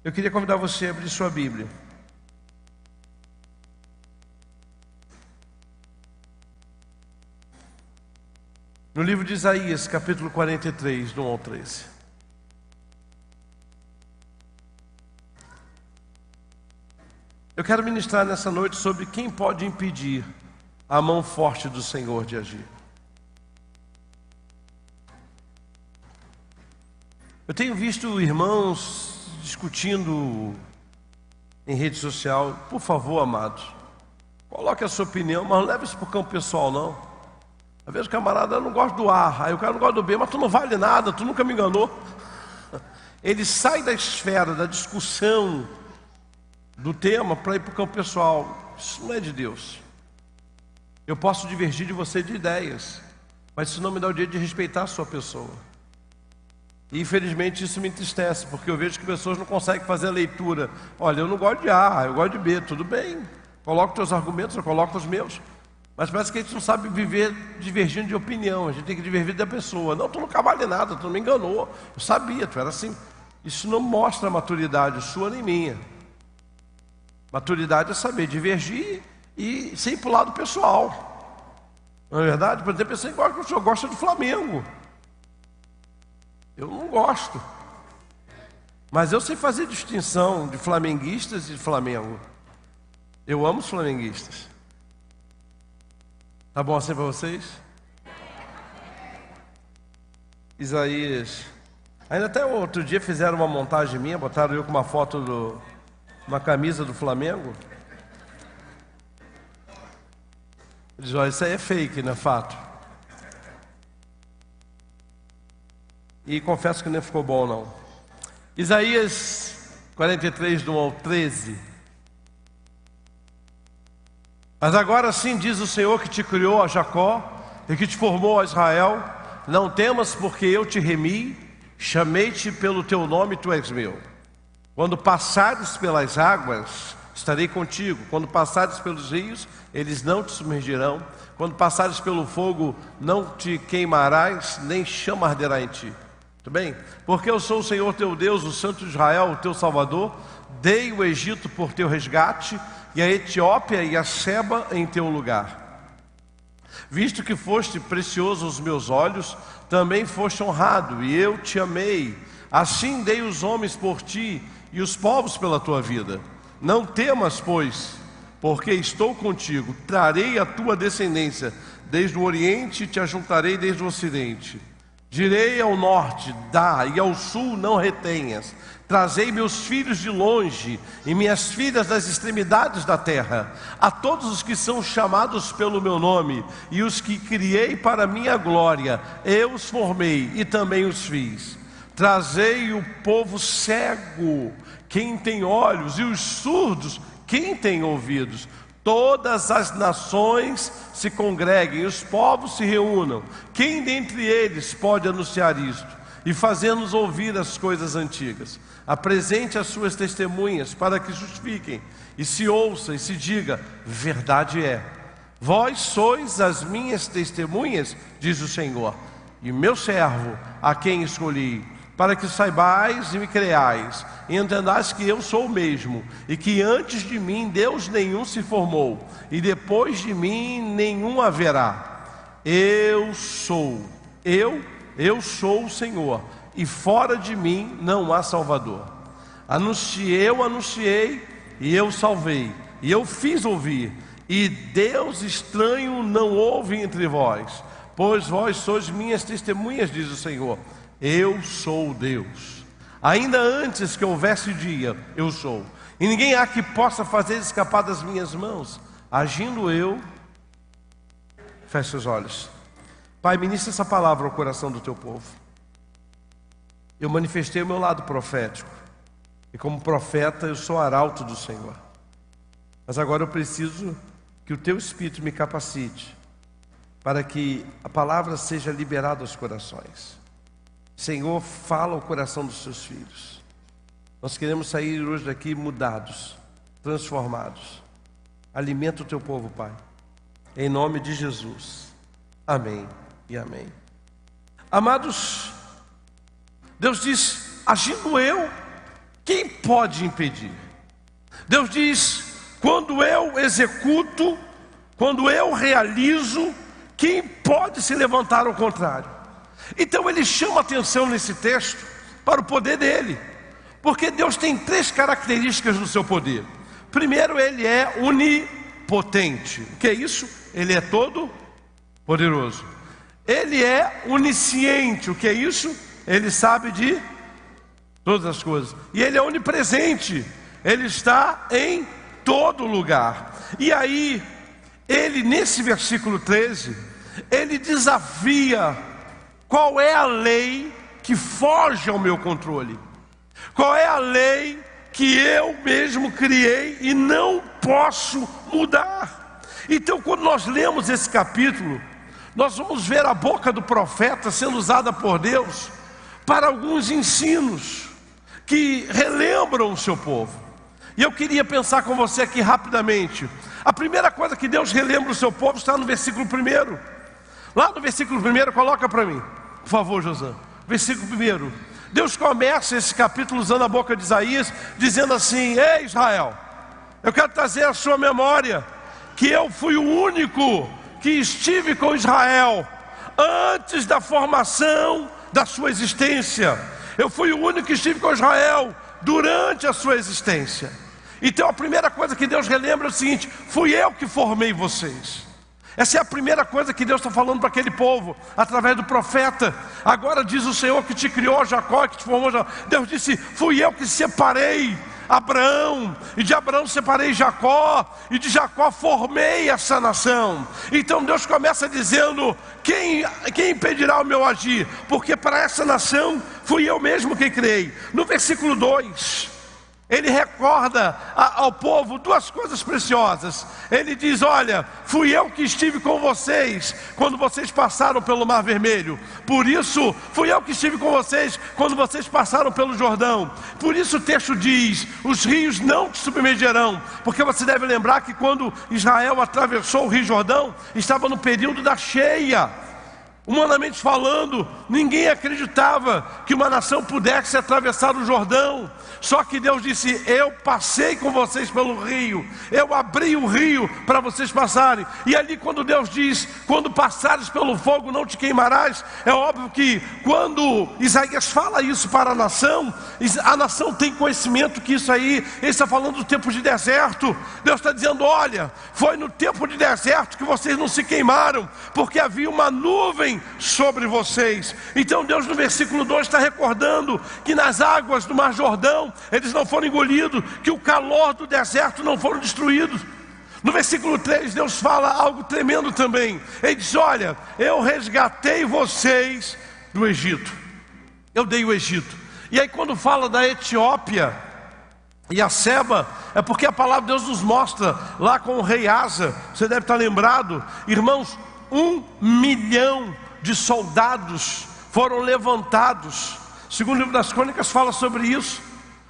Eu queria convidar você a abrir sua Bíblia. No livro de Isaías, capítulo 43, do 1 ao 13. Eu quero ministrar nessa noite sobre quem pode impedir a mão forte do Senhor de agir. Eu tenho visto irmãos discutindo em rede social. Por favor, amados, coloque a sua opinião, mas não leve isso para o campo pessoal, não. Às vezes o camarada, eu não gosto do A, aí o cara não gosta do B, mas tu não vale nada, tu nunca me enganou. Ele sai da esfera da discussão do tema para ir para o campo pessoal. Isso não é de Deus. Eu posso divergir de você de ideias, mas isso não me dá o direito de respeitar a sua pessoa. E infelizmente isso me entristece, porque eu vejo que pessoas não conseguem fazer a leitura. Olha, eu não gosto de A, eu gosto de B, tudo bem. Coloca os teus argumentos, eu coloco os meus. Mas parece que a gente não sabe viver divergindo de opinião. A gente tem que divergir da pessoa. Não, tu nunca vale nada, tu não me enganou. Eu sabia, tu era assim. Isso não mostra maturidade sua nem minha. Maturidade é saber divergir e sem ir para o lado pessoal. Não é verdade? Por exemplo, pessoa que o senhor gosta do Flamengo. Eu não gosto. Mas eu sei fazer distinção de flamenguistas e de Flamengo. Eu amo os flamenguistas. Tá bom assim para vocês? Isaías. Ainda até outro dia fizeram uma montagem minha, botaram eu com uma foto uma camisa do Flamengo. Diz, olha, isso aí é fake, não é fato. E confesso que nem ficou bom, não. Isaías 43, do 1 ao 13. Mas agora sim diz o Senhor que te criou a Jacó e que te formou a Israel: não temas, porque eu te remi, chamei-te pelo teu nome, tu és meu. Quando passares pelas águas, estarei contigo. Quando passares pelos rios, eles não te submergirão. Quando passares pelo fogo, não te queimarás, nem chama arderá em ti. Tudo bem? Porque eu sou o Senhor teu Deus, o Santo de Israel, o teu Salvador. Dei o Egito por teu resgate, e a Etiópia e a Seba em teu lugar. Visto que foste precioso aos meus olhos, também foste honrado, e eu te amei. Assim dei os homens por ti, e os povos pela tua vida. Não temas, pois, porque estou contigo. Trarei a tua descendência desde o Oriente, e te ajuntarei desde o Ocidente. Direi ao norte, dá, e ao sul não retenhas. Trazei meus filhos de longe e minhas filhas das extremidades da terra, a todos os que são chamados pelo meu nome, e os que criei para minha glória, eu os formei e também os fiz. Trazei o povo cego, quem tem olhos, e os surdos, quem tem ouvidos. Todas as nações se congreguem, os povos se reúnam. Quem dentre eles pode anunciar isto e fazer-nos ouvir as coisas antigas? Apresente as suas testemunhas para que justifiquem, e se ouça e se diga: verdade é. Vós sois as minhas testemunhas, diz o Senhor, e meu servo, a quem escolhi, para que saibais e me creais, e entendais que eu sou o mesmo, e que antes de mim Deus nenhum se formou, e depois de mim nenhum haverá. Eu sou o Senhor, e fora de mim não há Salvador. Eu anunciei, e eu salvei, e eu fiz ouvir, e Deus estranho não houve entre vós, pois vós sois minhas testemunhas, diz o Senhor. Eu sou Deus. Ainda antes que houvesse dia, eu sou, e ninguém há que possa fazer escapar das minhas mãos. Agindo eu, feche os olhos. Pai, ministra essa palavra ao coração do teu povo. Eu manifestei o meu lado profético, e como profeta eu sou arauto do Senhor. Mas agora eu preciso que o teu Espírito me capacite, para que a palavra seja liberada aos corações. Senhor, fala ao coração dos seus filhos. Nós queremos sair hoje daqui mudados, transformados. Alimenta o teu povo, Pai, em nome de Jesus. Amém e amém. Amados, Deus diz: agindo eu, Quem pode impedir? Deus diz: quando eu executo, quando eu realizo, quem pode se levantar ao contrário? Então ele chama atenção nesse texto para o poder dele, porque Deus tem 3 características no seu poder. Primeiro, ele é onipotente. O que é isso? Ele é todo poderoso. Ele é onisciente. O que é isso? Ele sabe de todas as coisas. E ele é onipresente. Ele está em todo lugar. E aí, ele nesse versículo 13, ele desafia qual é a lei que foge ao meu controle. Qual é a lei que eu mesmo criei e não posso mudar? Então, quando nós lemos esse capítulo, nós vamos ver a boca do profeta sendo usada por Deus para alguns ensinos que relembram o seu povo. E eu queria pensar com você aqui rapidamente. A primeira coisa que Deus relembra o seu povo está no versículo 1. Lá no versículo 1, coloca para mim, por favor, José. Versículo 1. Deus começa esse capítulo usando a boca de Isaías, dizendo assim: ei Israel, eu quero trazer à sua memória que eu fui o único que estive com Israel antes da formação da sua existência. Eu fui o único que estive com Israel durante a sua existência. Então a primeira coisa que Deus relembra é o seguinte: fui eu que formei vocês. Essa é a primeira coisa que Deus está falando para aquele povo, através do profeta. Agora diz o Senhor que te criou, Jacó, que te formou. Deus disse: fui eu que separei Abraão, e de Abraão separei Jacó, e de Jacó formei essa nação. Então Deus começa dizendo: quem impedirá o meu agir? Porque para essa nação fui eu mesmo quem criei. No versículo 2, ele recorda ao povo 2 coisas preciosas. Ele diz: olha, fui eu que estive com vocês quando vocês passaram pelo Mar Vermelho. Por isso, fui eu que estive com vocês quando vocês passaram pelo Jordão. Por isso o texto diz: os rios não te submergerão. Porque você deve lembrar que quando Israel atravessou o Rio Jordão, estava no período da cheia. Humanamente falando, ninguém acreditava que uma nação pudesse atravessar o Jordão. Só que Deus disse: eu passei com vocês pelo rio, eu abri o rio para vocês passarem. E ali quando Deus diz: quando passares pelo fogo não te queimarás, é óbvio que quando Isaías fala isso para a nação tem conhecimento que isso aí, ele está falando do tempo de deserto. Deus está dizendo: olha, foi no tempo de deserto que vocês não se queimaram, porque havia uma nuvem sobre vocês. Então Deus no versículo 2 está recordando que nas águas do Mar Jordão eles não foram engolidos, que o calor do deserto não foram destruídos. No versículo 3 Deus fala algo tremendo também. Ele diz: olha, eu resgatei vocês do Egito, eu dei o Egito. E aí quando fala da Etiópia e a Seba, é porque a palavra de Deus nos mostra lá com o rei Asa. Você deve estar lembrado, irmãos, 1 milhão de soldados foram levantados. Segundo o livro das Crônicas fala sobre isso.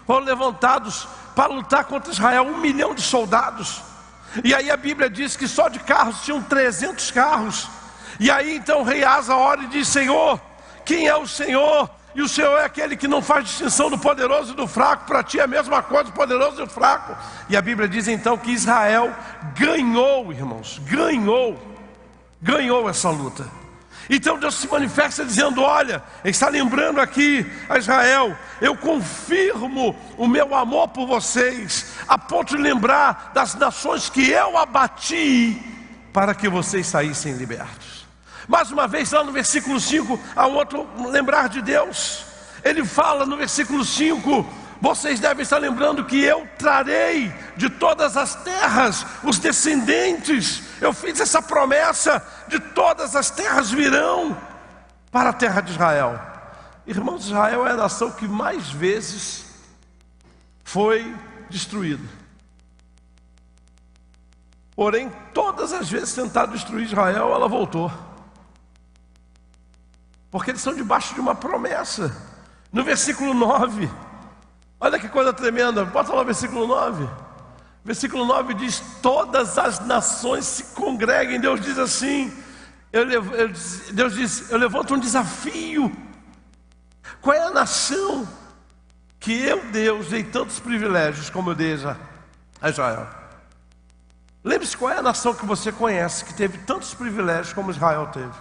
Foram levantados para lutar contra Israel, 1 milhão de soldados. E aí a Bíblia diz que só de carros tinham 300 carros. E aí então o rei Asa ora e diz: Senhor, quem é o Senhor? E o Senhor é aquele que não faz distinção do poderoso e do fraco. Para ti é a mesma coisa, o poderoso e o fraco. E a Bíblia diz então que Israel ganhou, irmãos, ganhou essa luta. Então Deus se manifesta dizendo: olha, Ele está lembrando aqui a Israel: eu confirmo o meu amor por vocês, a ponto de lembrar das nações que eu abati, para que vocês saíssem libertos. Mais uma vez lá no versículo 5, há um outro lembrar de Deus. Ele fala no versículo 5: vocês devem estar lembrando que eu trarei de todas as terras os descendentes. Eu fiz essa promessa: de todas as terras virão para a terra de Israel. Irmãos, Israel é a nação que mais vezes foi destruída. Porém, todas as vezes tentaram destruir Israel, ela voltou. Porque eles estão debaixo de uma promessa. No versículo 9, olha que coisa tremenda, bota lá o versículo 9. Versículo 9 diz: todas as nações se congreguem. Deus diz assim, Deus diz: eu levanto um desafio. Qual é a nação que eu, Deus, dei tantos privilégios como eu dei a Israel. Lembre-se qual é a nação que você conhece que teve tantos privilégios como Israel teve.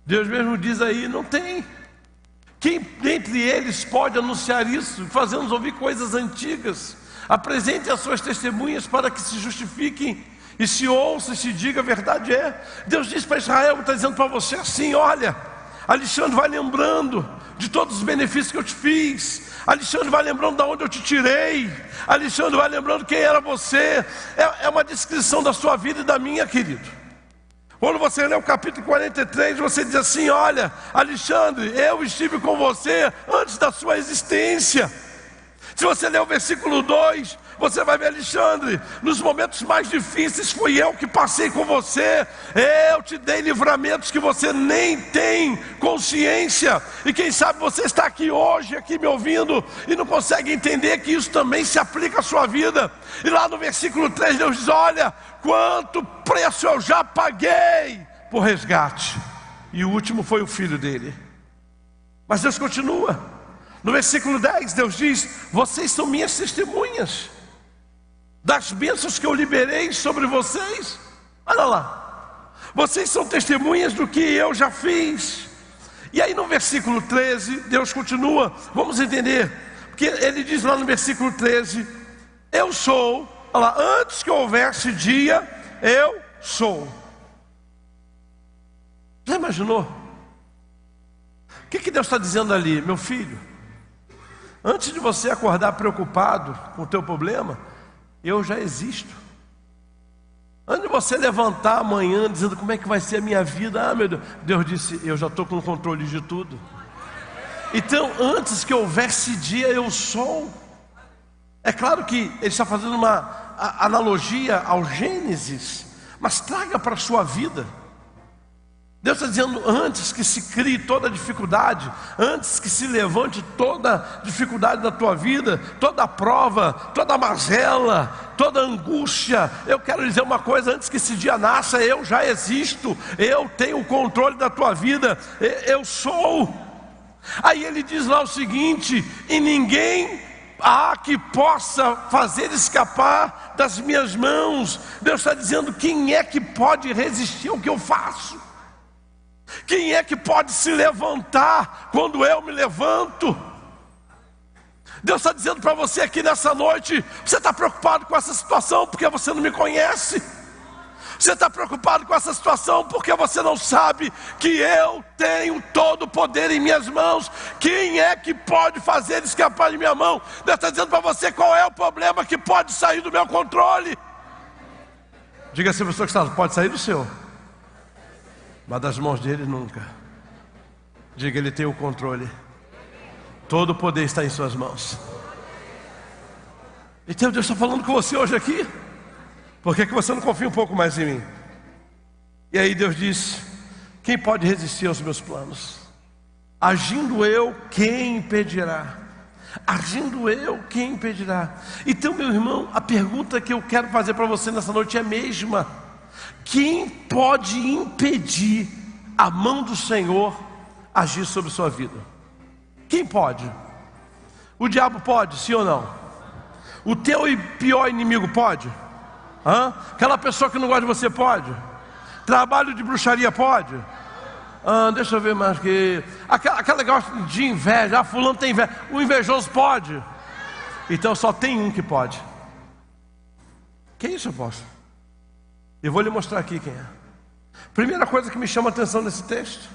Deus mesmo diz aí, não tem. Quem dentre eles pode anunciar isso, fazendo-nos ouvir coisas antigas? Apresente as suas testemunhas para que se justifiquem e se ouça e se diga a verdade é. Deus diz para Israel, está dizendo para você assim, olha, Alexandre vai lembrando de todos os benefícios que eu te fiz. Alexandre vai lembrando de onde eu te tirei. Alexandre vai lembrando quem era você. É uma descrição da sua vida e da minha, querido. Quando você lê o capítulo 43, você diz assim, olha, Alexandre, eu estive com você antes da sua existência. Se você ler o versículo 2, você vai ver, Alexandre, nos momentos mais difíceis fui eu que passei com você. Eu te dei livramentos que você nem tem consciência. E quem sabe você está aqui hoje, aqui me ouvindo, e não consegue entender que isso também se aplica à sua vida. E lá no versículo 3, Deus diz, olha, quanto preço eu já paguei por resgate. E o último foi o filho dele. Mas Deus continua. No versículo 10, Deus diz, vocês são minhas testemunhas das bênçãos que eu liberei sobre vocês. Olha lá, vocês são testemunhas do que eu já fiz. E aí no versículo 13, Deus continua, vamos entender, porque ele diz lá no versículo 13, eu sou, olha lá, antes que houvesse dia, eu sou. Já imaginou? O que Deus está dizendo ali, meu filho? Antes de você acordar preocupado com o teu problema, eu já existo. Antes de você levantar amanhã dizendo como é que vai ser a minha vida, ah meu Deus, Deus disse, eu já estou com o controle de tudo. Então antes que houvesse dia, eu sou. É claro que ele está fazendo uma analogia ao Gênesis, mas traga para a sua vida. Deus está dizendo, antes que se crie toda dificuldade, antes que se levante toda dificuldade da tua vida, toda prova, toda mazela, toda angústia, eu quero dizer uma coisa, antes que esse dia nasça, eu já existo, eu tenho o controle da tua vida, eu sou. Aí ele diz lá o seguinte, e ninguém há que possa fazer escapar das minhas mãos. Deus está dizendo, quem é que pode resistir ao que eu faço? Quem é que pode se levantar quando eu me levanto? Deus está dizendo para você aqui nessa noite, você está preocupado com essa situação porque você não me conhece. Você está preocupado com essa situação porque você não sabe que eu tenho todo o poder em minhas mãos. Quem é que pode fazer escapar de minha mão? Deus está dizendo para você qual é o problema que pode sair do meu controle. Diga assim, pessoa que está, pode sair do seu, mas das mãos dele nunca. Diga, ele tem o controle. Todo o poder está em suas mãos. Então Deus está falando com você hoje aqui. Por que você não confia um pouco mais em mim? E aí Deus diz, quem pode resistir aos meus planos? Agindo eu, quem impedirá? Agindo eu, quem impedirá? Então meu irmão, a pergunta que eu quero fazer para você nessa noite é a mesma. Quem pode impedir a mão do Senhor agir sobre sua vida? Quem pode? O diabo pode, sim ou não? O teu pior inimigo pode? Aquela pessoa que não gosta de você pode? Trabalho de bruxaria pode? Deixa eu ver mais que... Aquela negócio de inveja, fulano tem inveja. O invejoso pode? Então só tem um que pode. Que isso, apóstolo? Eu vou lhe mostrar aqui quem é. Primeira coisa que me chama a atenção nesse texto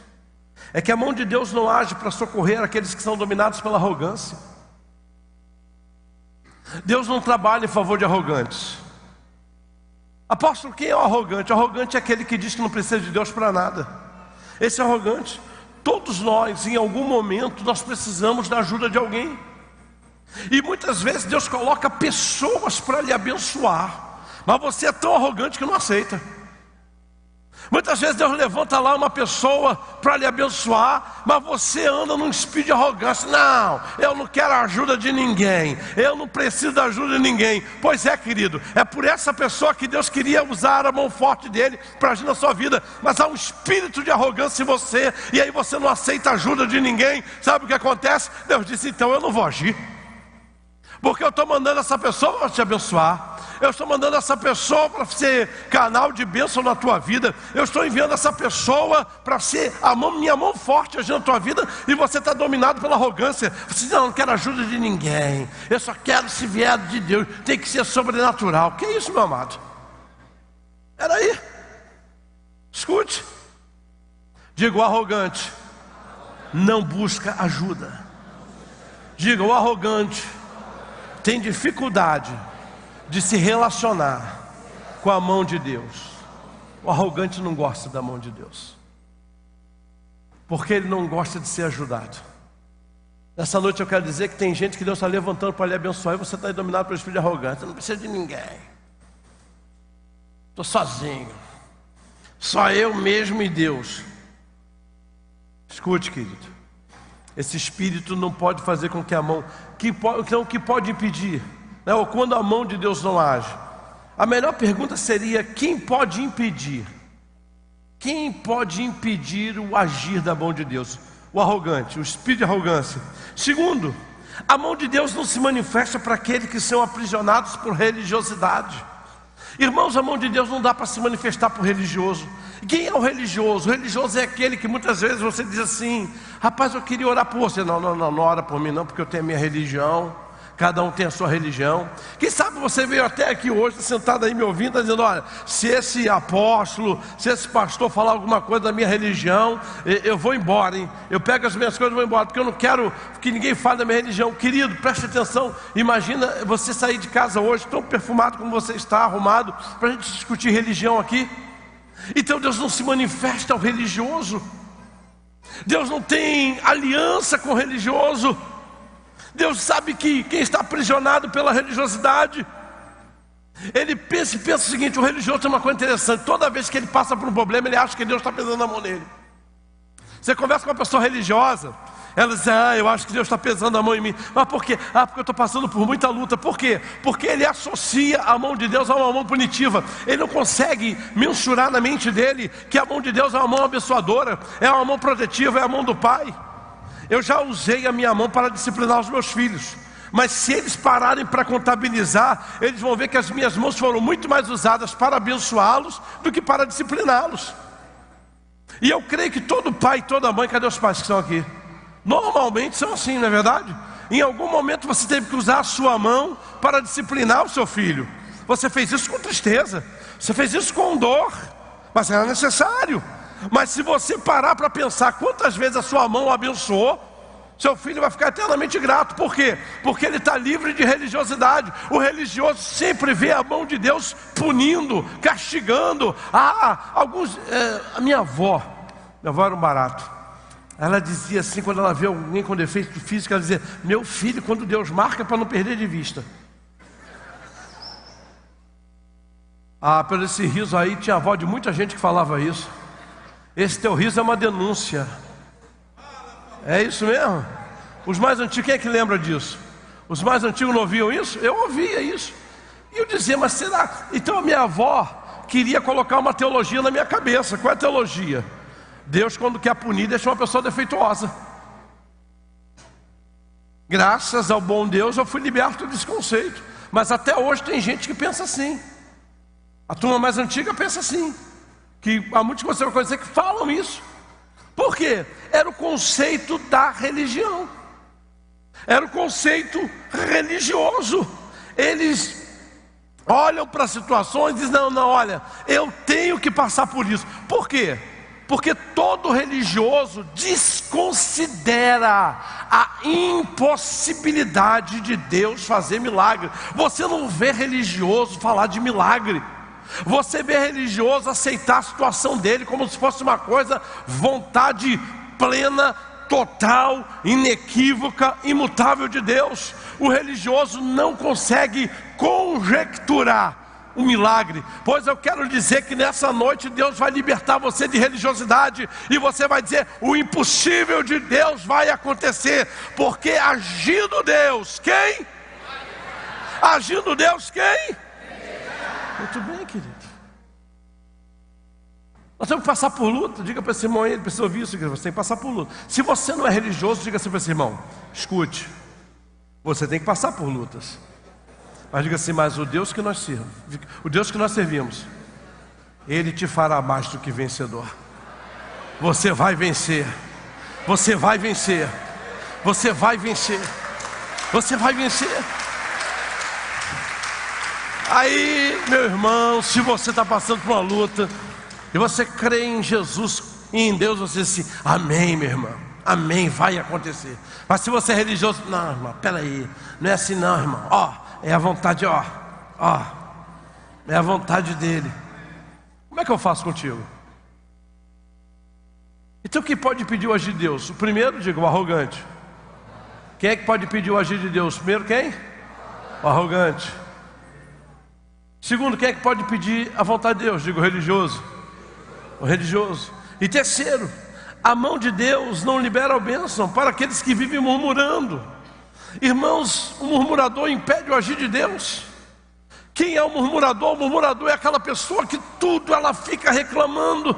é que a mão de Deus não age para socorrer aqueles que são dominados pela arrogância. Deus não trabalha em favor de arrogantes. Apóstolo, quem é o arrogante? O arrogante é aquele que diz que não precisa de Deus para nada. Esse é arrogante. Todos nós, em algum momento, nós precisamos da ajuda de alguém. E muitas vezes Deus coloca pessoas para lhe abençoar, mas você é tão arrogante que não aceita. Muitas vezes Deus levanta lá uma pessoa para lhe abençoar, mas você anda num espírito de arrogância. Não, eu não quero a ajuda de ninguém, eu não preciso da ajuda de ninguém. Pois é, querido, é por essa pessoa que Deus queria usar a mão forte dele para agir na sua vida. Mas há um espírito de arrogância em você, e aí você não aceita a ajuda de ninguém. Sabe o que acontece? Deus disse, então eu não vou agir. Porque eu estou mandando essa pessoa para te abençoar. Eu estou mandando essa pessoa para ser canal de bênção na tua vida. Eu estou enviando essa pessoa para ser minha mão forte agindo na tua vida. E você está dominado pela arrogância. Você diz, não quero ajuda de ninguém. Eu só quero se vier de Deus. Tem que ser sobrenatural. Que isso, meu amado? Peraí. Escute. Diga, o arrogante não busca ajuda. Diga, o arrogante tem dificuldade de se relacionar com a mão de Deus. O arrogante não gosta da mão de Deus, porque ele não gosta de ser ajudado. Nessa noite eu quero dizer que tem gente que Deus está levantando para lhe abençoar, e você está dominado pelo espírito de arrogância. Eu não preciso de ninguém, estou sozinho, só eu mesmo e Deus. Escute, querido, esse espírito não pode fazer com que a mão, então o que pode impedir, né? Ou quando a mão de Deus não age. A melhor pergunta seria: quem pode impedir? Quem pode impedir o agir da mão de Deus? O arrogante, o espírito de arrogância. Segundo, a mão de Deus não se manifesta para aqueles que são aprisionados por religiosidade. Irmãos, a mão de Deus não dá para se manifestar por religioso. Quem é o religioso? O religioso é aquele que muitas vezes você diz assim: rapaz, eu queria orar por você. Não ora por mim não, porque eu tenho a minha religião. Cada um tem a sua religião. Quem sabe você veio até aqui hoje, sentado aí me ouvindo, tá dizendo: olha, se esse apóstolo, se esse pastor falar alguma coisa da minha religião, eu vou embora, hein? Eu pego as minhas coisas e vou embora, porque eu não quero que ninguém fale da minha religião. Querido, preste atenção. Imagina você sair de casa hoje tão perfumado como você está, arrumado, para a gente discutir religião aqui. Então Deus não se manifesta ao religioso. Deus não tem aliança com o religioso. Deus sabe que quem está aprisionado pela religiosidade, ele pensa o seguinte: o religioso tem uma coisa interessante. Toda vez que ele passa por um problema, ele acha que Deus está pesando a mão nele. Você conversa com uma pessoa religiosa, ela diz: eu acho que Deus está pesando a mão em mim. Mas por quê? Porque eu estou passando por muita luta. Por quê? Porque ele associa a mão de Deus a uma mão punitiva. Ele não consegue mensurar na mente dele que a mão de Deus é uma mão abençoadora, é uma mão protetiva, é a mão do Pai. Eu já usei a minha mão para disciplinar os meus filhos, mas se eles pararem para contabilizar, eles vão ver que as minhas mãos foram muito mais usadas para abençoá-los do que para discipliná-los. E eu creio que todo pai e toda mãe, cadê os pais que estão aqui? Normalmente são assim, não é verdade? Em algum momento você teve que usar a sua mão para disciplinar o seu filho. Você fez isso com tristeza, você fez isso com dor, mas era necessário. Mas se você parar para pensar quantas vezes a sua mão o abençoou, seu filho vai ficar eternamente grato. Por quê? Porque ele está livre de religiosidade. O religioso sempre vê a mão de Deus punindo, castigando. A minha avó era um barato. Ela dizia assim, quando ela vê alguém com defeito físico, ela dizia: meu filho, quando Deus marca, para não perder de vista. Pelo esse riso aí, tinha avó de muita gente que falava isso. Esse teu riso é uma denúncia. É isso mesmo? Os mais antigos, quem é que lembra disso? Os mais antigos não ouviam isso? Eu ouvia isso. E eu dizia: mas será? Então a minha avó queria colocar uma teologia na minha cabeça. Qual é a teologia? Deus, quando quer punir, deixa uma pessoa defeituosa. Graças ao bom Deus eu fui liberto desse conceito. Mas até hoje tem gente que pensa assim. A turma mais antiga pensa assim, que há muitos conservadores que falam isso. Por quê? Era o conceito da religião, era o conceito religioso. Eles olham para situações e dizem: não, olha, eu tenho que passar por isso. Por quê? Porque todo religioso desconsidera a impossibilidade de Deus fazer milagre. Você não vê religioso falar de milagre. Você vê religioso aceitar a situação dele como se fosse uma coisa, vontade plena, total, inequívoca, imutável de Deus. O religioso não consegue conjecturar um milagre. Pois eu quero dizer que nessa noite Deus vai libertar você de religiosidade, e você vai dizer: o impossível de Deus vai acontecer, porque agindo Deus, quem? Agindo Deus, quem? Muito bem, querido. Nós temos que passar por luta. Diga para esse irmão aí, ele precisa ouvir isso, você tem que passar por luta. Se você não é religioso, diga assim para esse irmão: escute, Você tem que passar por lutas. Mas diga assim, mas o Deus que nós servimos, Ele te fará mais do que vencedor. Você vai vencer. Você vai vencer. Você vai vencer. Você vai vencer. Aí, meu irmão, se você está passando por uma luta e você crê em Jesus e em Deus, você diz assim, amém, meu irmão, amém, vai acontecer. Mas se você é religioso, não, irmão, peraí, não é assim não, irmão, é a vontade, é a vontade dele. Como é que eu faço contigo? Então quem pode pedir o agir de Deus? O primeiro, diga, o arrogante. Quem é que pode pedir o agir de Deus? Primeiro quem? O arrogante. Segundo, quem é que pode pedir a vontade de Deus? Digo, o religioso. O religioso. E terceiro, a mão de Deus não libera a bênção para aqueles que vivem murmurando. Irmãos, o murmurador impede o agir de Deus. Quem é o murmurador? O murmurador é aquela pessoa que tudo ela fica reclamando.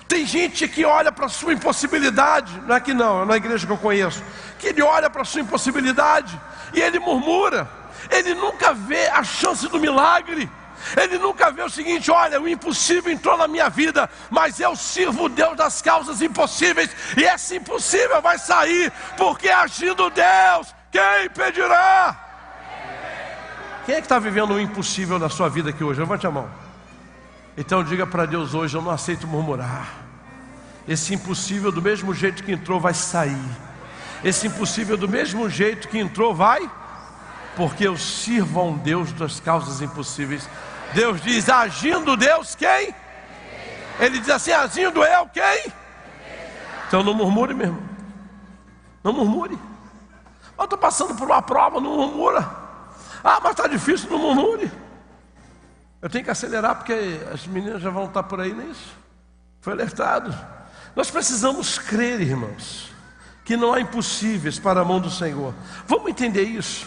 Tem gente que olha para a sua impossibilidade, não é aqui não, é na igreja que eu conheço, que ele olha para a sua impossibilidade e ele murmura. Ele nunca vê a chance do milagre. Ele nunca vê o seguinte, olha, o impossível entrou na minha vida, mas eu sirvo o Deus das causas impossíveis, e esse impossível vai sair, porque agindo Deus, quem impedirá? Quem é que está vivendo o impossível na sua vida aqui hoje? Levante a mão. Então diga para Deus hoje, eu não aceito murmurar. Esse impossível do mesmo jeito que entrou vai sair. Esse impossível do mesmo jeito que entrou vai, porque eu sirvo a um Deus das causas impossíveis. Deus diz, agindo Deus, quem? Ele diz assim, agindo eu, quem? Então não murmure, meu irmão. Não murmure. Eu estou passando por uma prova, não murmura. Mas está difícil, não murmure. Eu tenho que acelerar porque as meninas já vão estar por aí nisso. Foi alertado. Nós precisamos crer, irmãos, que não há impossíveis para a mão do Senhor. Vamos entender isso.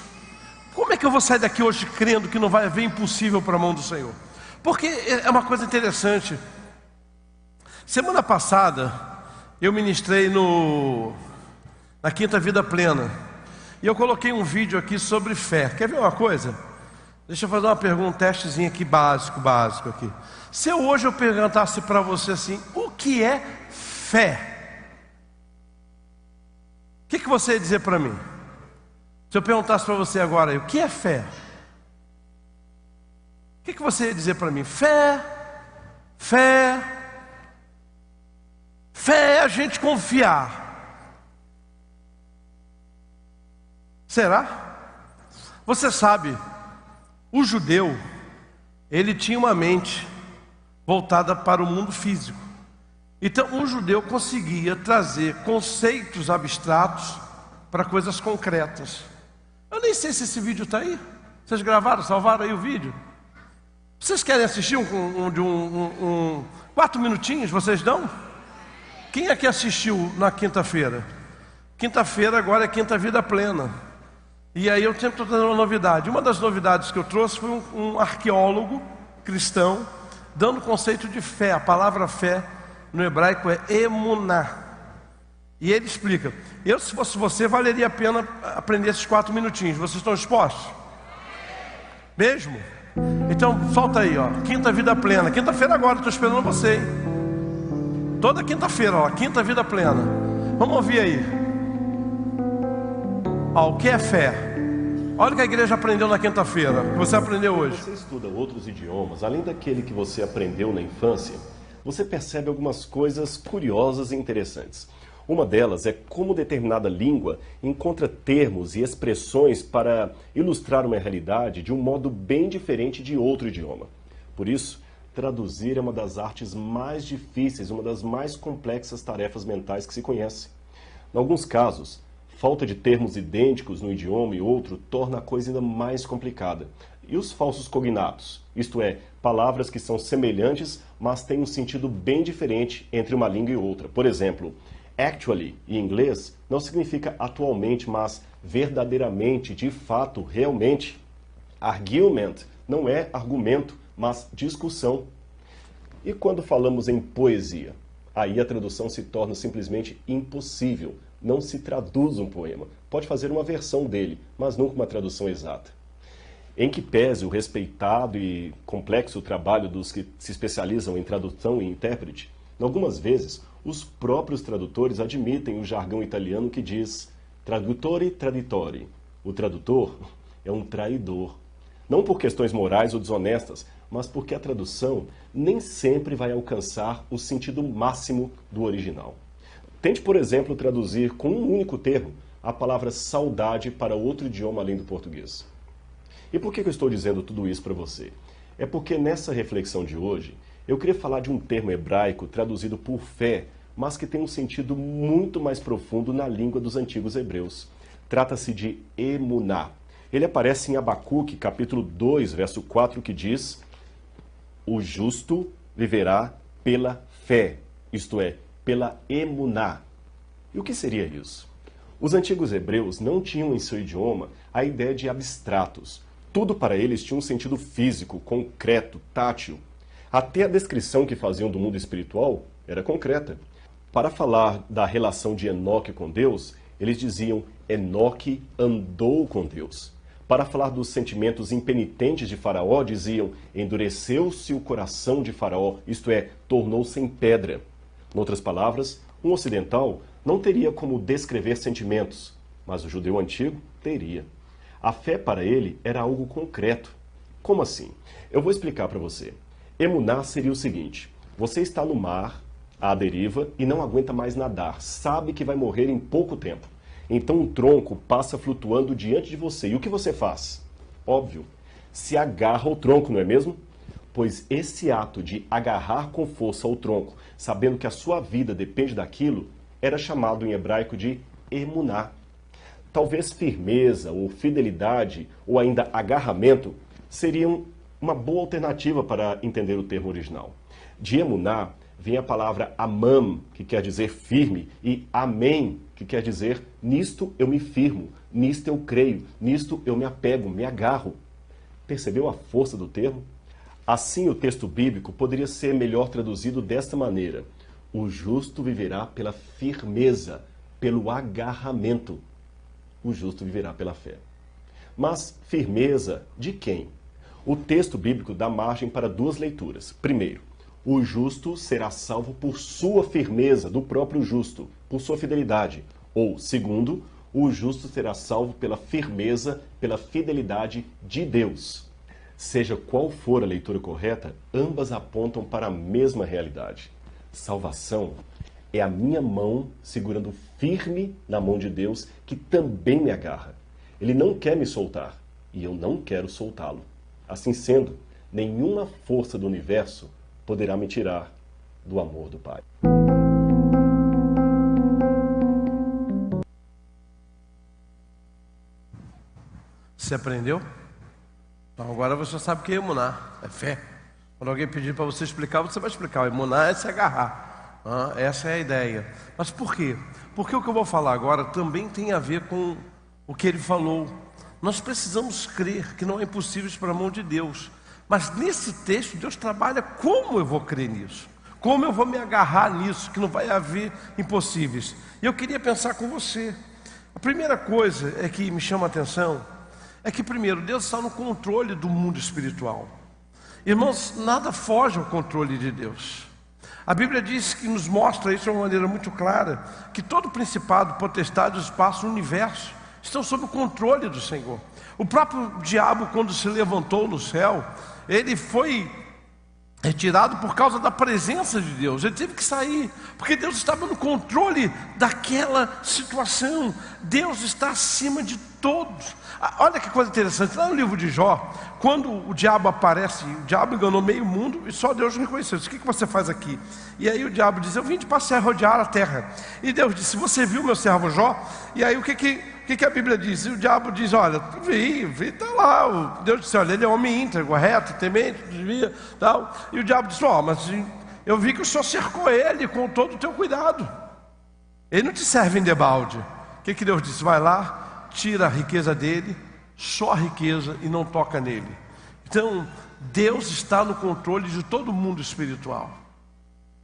Como é que eu vou sair daqui hoje crendo que não vai haver impossível para a mão do Senhor? Porque é uma coisa interessante. Semana passada eu ministrei na Quinta Vida Plena. E eu coloquei um vídeo aqui sobre fé. Quer ver uma coisa? Deixa eu fazer uma pergunta, um testezinho aqui básico aqui. Se hoje eu perguntasse para você assim, o que é fé? O que você ia dizer para mim? Se eu perguntasse para você agora, o que é fé? O que você ia dizer para mim? Fé é a gente confiar. Será? Você sabe, o judeu, ele tinha uma mente voltada para o mundo físico. Então, um judeu conseguia trazer conceitos abstratos para coisas concretas. Eu nem sei se esse vídeo está aí. Vocês gravaram, salvaram aí o vídeo? Vocês querem assistir 4 minutinhos? Vocês dão? Quem é que assistiu na quinta-feira? Quinta-feira agora é Quinta Vida Plena. E aí eu sempre estou trazendo uma novidade. Uma das novidades que eu trouxe foi um arqueólogo cristão dando o conceito de fé. A palavra fé no hebraico é emuná. E ele explica. Eu, se fosse você, valeria a pena aprender esses 4 minutinhos. Vocês estão dispostos? Mesmo? Então, solta aí, ó. Quinta Vida Plena. Quinta-feira agora, estou esperando você, hein? Toda quinta-feira, ó. Quinta Vida Plena. Vamos ouvir aí. Ó, o que é fé? Olha o que a igreja aprendeu na quinta-feira. O que você aprendeu hoje. Você estuda outros idiomas, além daquele que você aprendeu na infância, você percebe algumas coisas curiosas e interessantes. Uma delas é como determinada língua encontra termos e expressões para ilustrar uma realidade de um modo bem diferente de outro idioma. Por isso, traduzir é uma das artes mais difíceis, uma das mais complexas tarefas mentais que se conhece. Em alguns casos, falta de termos idênticos no idioma e outro torna a coisa ainda mais complicada. E os falsos cognatos, isto é, palavras que são semelhantes, mas têm um sentido bem diferente entre uma língua e outra. Por exemplo, actually, em inglês, não significa atualmente, mas verdadeiramente, de fato, realmente. Argument não é argumento, mas discussão. E quando falamos em poesia? Aí a tradução se torna simplesmente impossível. Não se traduz um poema. pode fazer uma versão dele, mas nunca uma tradução exata. Em que pese o respeitado e complexo trabalho dos que se especializam em tradução e intérprete, algumas vezes os próprios tradutores admitem o jargão italiano que diz traduttore traditori. O tradutor é um traidor. Não por questões morais ou desonestas, mas porque a tradução nem sempre vai alcançar o sentido máximo do original. Tente, por exemplo, traduzir com um único termo a palavra saudade para outro idioma além do português. E por que eu estou dizendo tudo isso para você? É porque nessa reflexão de hoje, eu queria falar de um termo hebraico traduzido por fé, mas que tem um sentido muito mais profundo na língua dos antigos hebreus. Trata-se de emuná. Ele aparece em Abacuque, capítulo 2, verso 4, que diz: o justo viverá pela fé, isto é, pela emuná. E o que seria isso? Os antigos hebreus não tinham em seu idioma a ideia de abstratos. Tudo para eles tinha um sentido físico, concreto, tátil. Até a descrição que faziam do mundo espiritual era concreta. Para falar da relação de Enoque com Deus, eles diziam: Enoque andou com Deus. Para falar dos sentimentos impenitentes de Faraó, diziam: endureceu-se o coração de Faraó, isto é, tornou-se em pedra. Em outras palavras, um ocidental não teria como descrever sentimentos, mas o judeu antigo teria. A fé para ele era algo concreto. Como assim? Eu vou explicar para você. Emuná seria o seguinte: você está no mar, à deriva, e não aguenta mais nadar, sabe que vai morrer em pouco tempo. Então um tronco passa flutuando diante de você. E o que você faz? Óbvio, se agarra ao tronco, não é mesmo? Pois esse ato de agarrar com força ao tronco, sabendo que a sua vida depende daquilo, era chamado em hebraico de emuná. Talvez firmeza, ou fidelidade, ou ainda agarramento, seriam uma boa alternativa para entender o termo original. De emuná vem a palavra amam, que quer dizer firme, e amém, que quer dizer nisto eu me firmo, nisto eu creio, nisto eu me apego, me agarro. Percebeu a força do termo? Assim, o texto bíblico poderia ser melhor traduzido desta maneira: o justo viverá pela firmeza, pelo agarramento. O justo viverá pela fé. Mas firmeza de quem? O texto bíblico dá margem para duas leituras. Primeiro, o justo será salvo por sua firmeza, do próprio justo, por sua fidelidade. Ou, segundo, o justo será salvo pela firmeza, pela fidelidade de Deus. Seja qual for a leitura correta, ambas apontam para a mesma realidade. Salvação é a minha mão segurando firme na mão de Deus, que também me agarra. Ele não quer me soltar, e eu não quero soltá-lo. Assim sendo, nenhuma força do universo poderá me tirar do amor do Pai. Você aprendeu? Então agora você sabe o que é emuná, é fé. Quando alguém pedir para você explicar, você vai explicar. O emuná é se agarrar. Essa é a ideia. Mas por quê? Porque o que eu vou falar agora também tem a ver com o que ele falou. Nós precisamos crer que não é impossível para a mão de Deus. Mas nesse texto, Deus trabalha como eu vou crer nisso. Como eu vou me agarrar nisso, que não vai haver impossíveis. E eu queria pensar com você. A primeira coisa é que me chama a atenção é que, primeiro, Deus está no controle do mundo espiritual. Irmãos, nada foge ao controle de Deus. A Bíblia diz que nos mostra isso de uma maneira muito clara, que todo principado, potestade, espaço, universo estão sob o controle do Senhor. O próprio diabo, quando se levantou no céu, ele foi retirado por causa da presença de Deus. Ele teve que sair, porque Deus estava no controle daquela situação. Deus está acima de todos. Olha que coisa interessante, lá no livro de Jó, quando o diabo aparece, o diabo enganou meio mundo e só Deus reconheceu. Disse: o que você faz aqui? E aí o diabo diz: eu vim de passear, rodear a terra. E Deus disse: você viu meu servo Jó? E aí o que a Bíblia diz? E o diabo diz: olha, vi, está lá. Deus disse: olha, ele é homem íntegro, reto, temente, desvia, tal. E o diabo disse: mas eu vi que o Senhor cercou ele com todo o teu cuidado. Ele não te serve em debalde. O que Deus disse? Vai lá, tira a riqueza dele, só a riqueza, e não toca nele. Então, Deus está no controle de todo o mundo espiritual.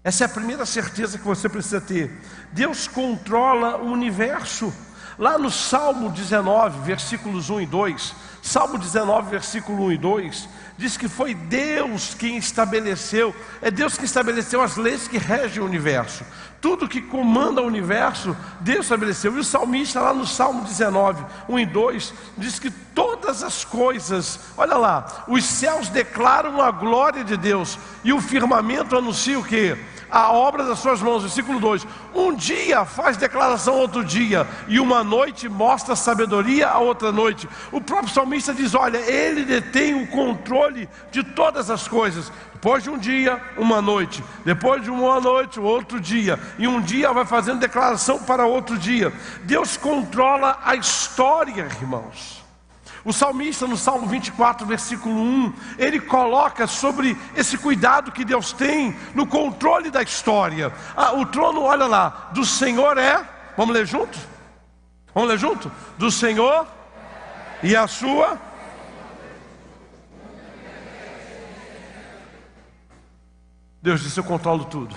Essa é a primeira certeza que você precisa ter. Deus controla o universo. Lá no Salmo 19, versículos 1 e 2, Salmo 19, versículo 1 e 2, diz que foi Deus quem estabeleceu, é Deus que estabeleceu as leis que regem o universo. Tudo que comanda o universo, Deus estabeleceu. E o salmista lá no Salmo 19, 1 e 2, diz que todas as coisas, olha lá, os céus declaram a glória de Deus, e o firmamento anuncia o quê? A obra das suas mãos. Versículo 2, um dia faz declaração a outro dia, e uma noite mostra sabedoria a outra noite. O próprio salmista diz, olha, ele detém o controle de todas as coisas. Depois de um dia, uma noite, depois de uma noite, outro dia, e um dia vai fazendo declaração para outro dia. Deus controla a história, irmãos. O salmista no Salmo 24, versículo 1, ele coloca sobre esse cuidado que Deus tem no controle da história. O trono, olha lá, do Senhor é, vamos ler junto? Vamos ler junto? Do Senhor e a sua. Deus disse, eu controlo tudo.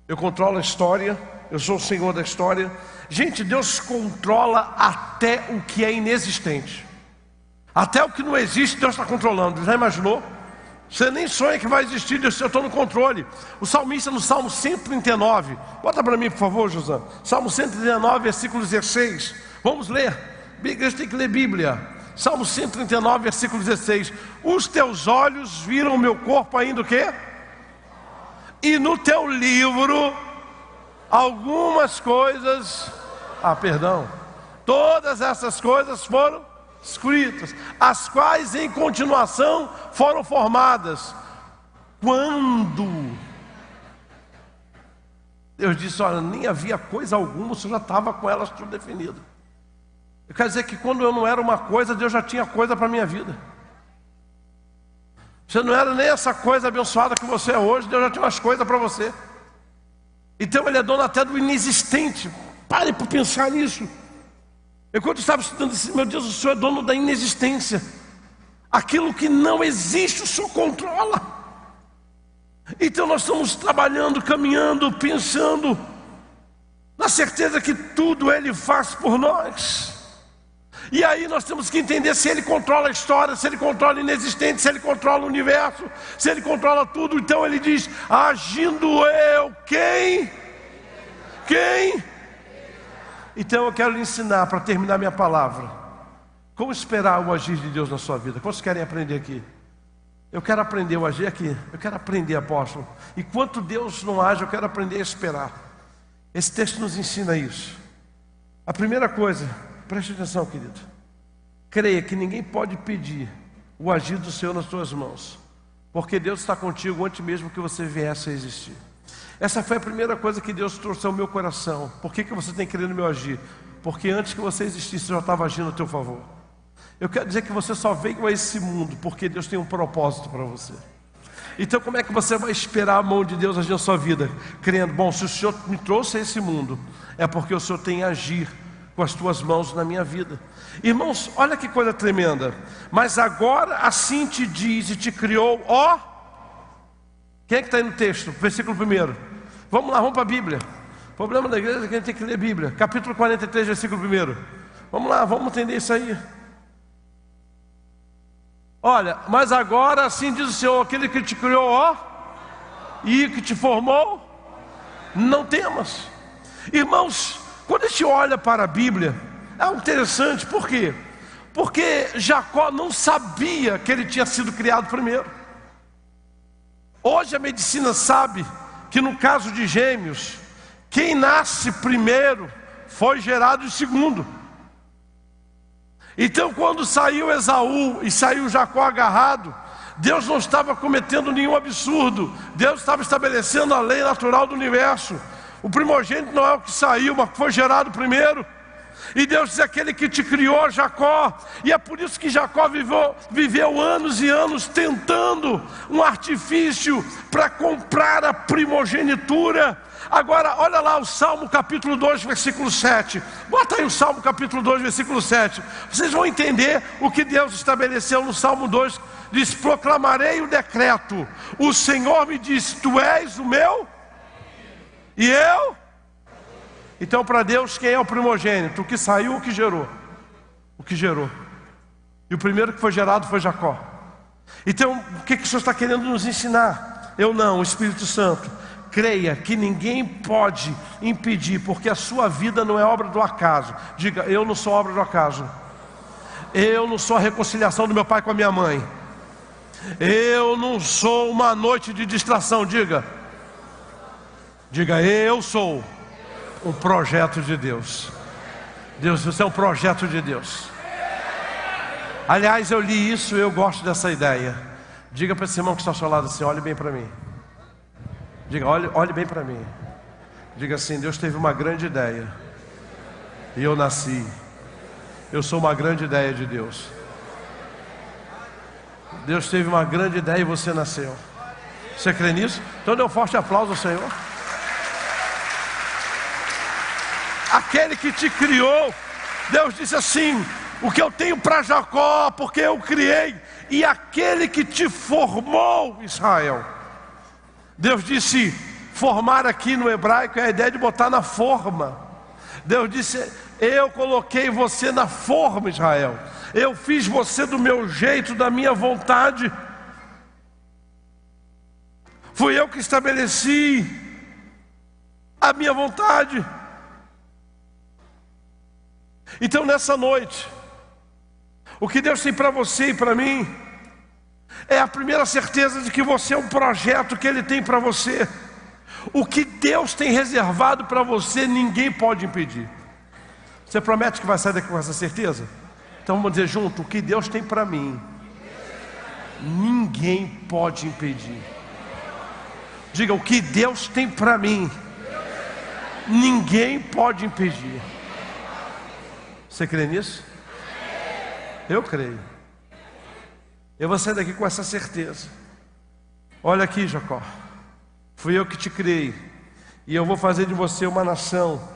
Eu controlo a história, eu sou o Senhor da história. Gente, Deus controla até o que é inexistente. Até o que não existe, Deus está controlando. Já imaginou? Você nem sonha que vai existir, Deus, eu estou no controle. O salmista no Salmo 139, bota para mim por favor, José. Salmo 139, versículo 16. Vamos ler, a igreja tem que ler Bíblia. Salmo 139, versículo 16. Os teus olhos viram o meu corpo ainda o quê? E no teu livro algumas coisas, todas essas coisas foram escritas, as quais em continuação foram formadas. Quando Deus disse, olha, nem havia coisa alguma, você já estava com elas tudo definido. Eu quero dizer que quando eu não era uma coisa, Deus já tinha coisa para a minha vida. Você não era nem essa coisa abençoada que você é hoje, Deus já tinha umas coisas para você. Então Ele é dono até do inexistente. Pare para pensar nisso. Enquanto eu estava estudando, disse, meu Deus, o Senhor é dono da inexistência. Aquilo que não existe, o Senhor controla. Então nós estamos trabalhando, caminhando, pensando, na certeza que tudo Ele faz por nós. E aí nós temos que entender se Ele controla a história, se Ele controla o inexistente, se Ele controla o universo, se Ele controla tudo. Então Ele diz, agindo eu, quem? Então eu quero lhe ensinar, para terminar minha palavra, como esperar o agir de Deus na sua vida. Quantos querem aprender aqui? Eu quero aprender o agir aqui. Eu quero aprender, apóstolo. Enquanto Deus não age, eu quero aprender a esperar. Esse texto nos ensina isso. A primeira coisa, preste atenção, querido. Creia que ninguém pode pedir o agir do Senhor nas suas mãos, porque Deus está contigo antes mesmo que você viesse a existir. Essa foi a primeira coisa que Deus trouxe ao meu coração. Por que você tem que crer no meu agir? Porque antes que você existisse, eu já estava agindo a teu favor. Eu quero dizer que você só veio a esse mundo porque Deus tem um propósito para você. Então como é que você vai esperar a mão de Deus agir na sua vida? Crendo, bom, se o Senhor me trouxe a esse mundo, é porque o Senhor tem a agir com as tuas mãos na minha vida. Irmãos, olha que coisa tremenda. Mas agora assim te diz e te criou, ó. Quem é que está aí no texto? Versículo 1. Vamos lá, vamos para a Bíblia. O problema da igreja é que a gente tem que ler a Bíblia. Capítulo 43, versículo 1. Vamos lá, vamos entender isso aí. Olha, mas agora assim diz o Senhor, aquele que te criou, ó, e que te formou, não temas. Irmãos, quando a gente olha para a Bíblia, é interessante, por quê? Porque Jacó não sabia que ele tinha sido criado primeiro. Hoje a medicina sabe que no caso de gêmeos, quem nasce primeiro foi gerado de segundo. Então quando saiu Esaú e saiu Jacó agarrado, Deus não estava cometendo nenhum absurdo. Deus estava estabelecendo a lei natural do universo. O primogênito não é o que saiu, mas foi gerado primeiro. E Deus diz, aquele que te criou, Jacó. E é por isso que Jacó viveu anos e anos tentando um artifício para comprar a primogenitura. Agora, olha lá o Salmo capítulo 2, versículo 7. Bota aí o Salmo capítulo 2, versículo 7. Vocês vão entender o que Deus estabeleceu no Salmo 2. Diz, proclamarei o decreto. O Senhor me diz, tu és o meu, e eu Então, para Deus, quem é o primogênito? O que saiu ou o que gerou? O que gerou. E o primeiro que foi gerado foi Jacó. Então, o que o Senhor está querendo nos ensinar? Eu não, o Espírito Santo. Creia que ninguém pode impedir, porque a sua vida não é obra do acaso. Diga, eu não sou obra do acaso. Eu não sou a reconciliação do meu pai com a minha mãe. Eu não sou uma noite de distração. Diga, eu sou um projeto de Deus. Deus, você é um projeto de Deus. Aliás, eu li isso e eu gosto dessa ideia. Diga para esse irmão que está ao seu lado assim, olhe bem para mim. Diga, olhe bem para mim. Diga assim, Deus teve uma grande ideia e eu nasci. Eu sou uma grande ideia de Deus. Deus teve uma grande ideia e você nasceu. Você crê nisso? Então dê um forte aplauso ao Senhor. Aquele que te criou, Deus disse assim, o que eu tenho para Jacó, porque eu criei. E aquele que te formou, Israel. Deus disse, formar aqui no hebraico é a ideia de botar na forma. Deus disse, eu coloquei você na forma, Israel. Eu fiz você do meu jeito, da minha vontade. Fui eu que estabeleci a minha vontade. Então nessa noite, o que Deus tem para você e para mim é a primeira certeza de que você é um projeto que Ele tem para você. O que Deus tem reservado para você, ninguém pode impedir. Você promete que vai sair daqui com essa certeza? Então vamos dizer junto, o que Deus tem para mim, ninguém pode impedir. Diga, o que Deus tem para mim, ninguém pode impedir. Você crê nisso? Eu creio. Eu vou sair daqui com essa certeza. Olha aqui, Jacó, fui eu que te criei, e eu vou fazer de você uma nação.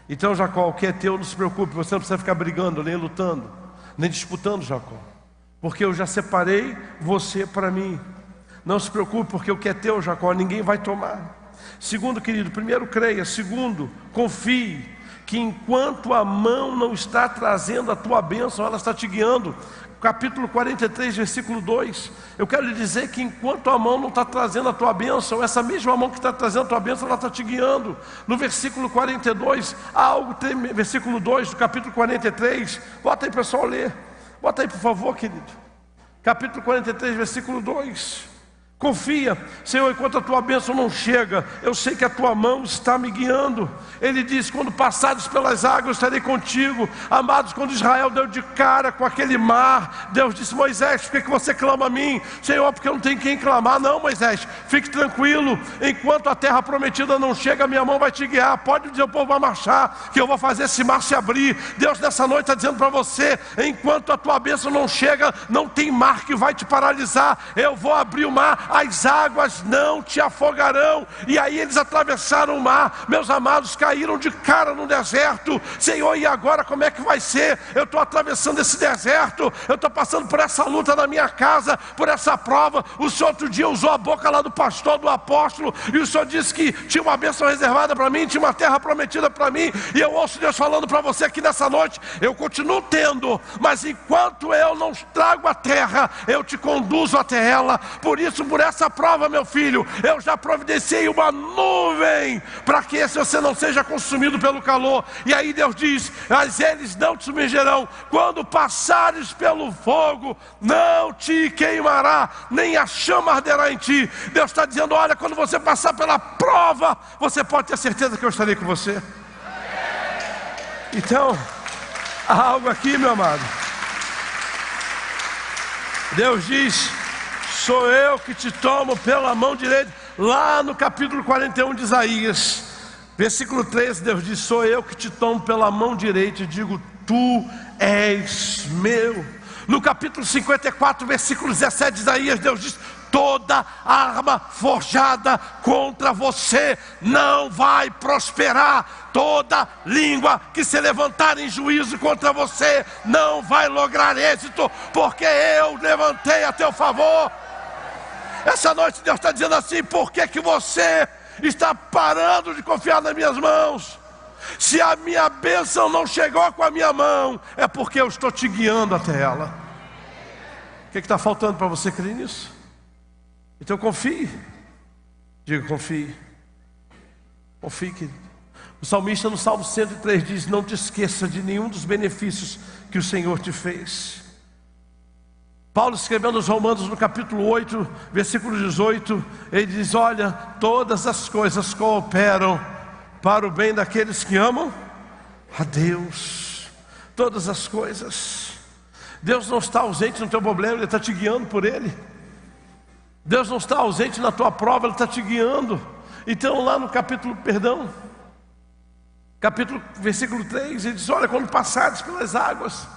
Então, Jacó, o que é teu, não se preocupe, você não precisa ficar brigando, nem lutando, nem disputando, Jacó, porque eu já separei você para mim. Não se preocupe, porque o que é teu, Jacó, ninguém vai tomar. Segundo, querido, primeiro creia. Segundo, confie que enquanto a mão não está trazendo a tua bênção, ela está te guiando. Capítulo 43, versículo 2. Eu quero lhe dizer que enquanto a mão não está trazendo a tua bênção, essa mesma mão que está trazendo a tua bênção, ela está te guiando. No versículo 42, há algo, versículo 2 do capítulo 43. Bota aí, pessoal, ler. Bota aí, por favor, querido. Capítulo 43, versículo 2. Confia, Senhor, enquanto a tua bênção não chega, eu sei que a tua mão está me guiando. Ele diz, quando passares pelas águas, eu estarei contigo. Amados, quando Israel deu de cara com aquele mar, Deus disse, Moisés, por que você clama a mim? Senhor, porque eu não tenho quem clamar. Não, Moisés, fique tranquilo, enquanto a terra prometida não chega, minha mão vai te guiar. Pode dizer, o povo vai marchar, que eu vou fazer esse mar se abrir. Deus nessa noite está dizendo para você, enquanto a tua bênção não chega, não tem mar que vai te paralisar. Eu vou abrir o mar, as águas não te afogarão. E aí eles atravessaram o mar, meus amados, caíram de cara no deserto. Senhor, e agora como é que vai ser? Eu estou atravessando esse deserto, eu estou passando por essa luta na minha casa, por essa prova. O Senhor outro dia usou a boca lá do pastor, do apóstolo, e o Senhor disse que tinha uma bênção reservada para mim, tinha uma terra prometida para mim. E eu ouço Deus falando para você aqui nessa noite, eu continuo tendo, mas enquanto eu não trago a terra, eu te conduzo até ela. Por isso, por essa prova, meu filho, eu já providenciei uma nuvem para que você não seja consumido pelo calor. E aí Deus diz, mas eles não te submergerão. Quando passares pelo fogo, não te queimará, nem a chama arderá em ti. Deus está dizendo, olha, quando você passar pela prova, você pode ter certeza que eu estarei com você. Então, há algo aqui, meu amado. Deus diz, sou eu que te tomo pela mão direita. Lá no capítulo 41 de Isaías, versículo 13, Deus diz, sou eu que te tomo pela mão direita e digo, tu és meu. No capítulo 54, versículo 17 de Isaías, Deus diz, toda arma forjada contra você não vai prosperar. Toda língua que se levantar em juízo contra você não vai lograr êxito, porque eu levantei a teu favor. Essa noite Deus está dizendo assim, por que você está parando de confiar nas minhas mãos? Se a minha bênção não chegou com a minha mão, é porque eu estou te guiando até ela. O que está faltando para você crer nisso? Então confie. Diga, confie. Confie, querido. O salmista no Salmo 103 diz: não te esqueça de nenhum dos benefícios que o Senhor te fez. Paulo, escrevendo aos Romanos no capítulo 8, versículo 18, ele diz: olha, todas as coisas cooperam para o bem daqueles que amam a Deus. Todas as coisas. Deus não está ausente no teu problema, Ele está te guiando por Ele. Deus não está ausente na tua prova, Ele está te guiando. Então lá no versículo 3, ele diz: olha, quando passares pelas águas,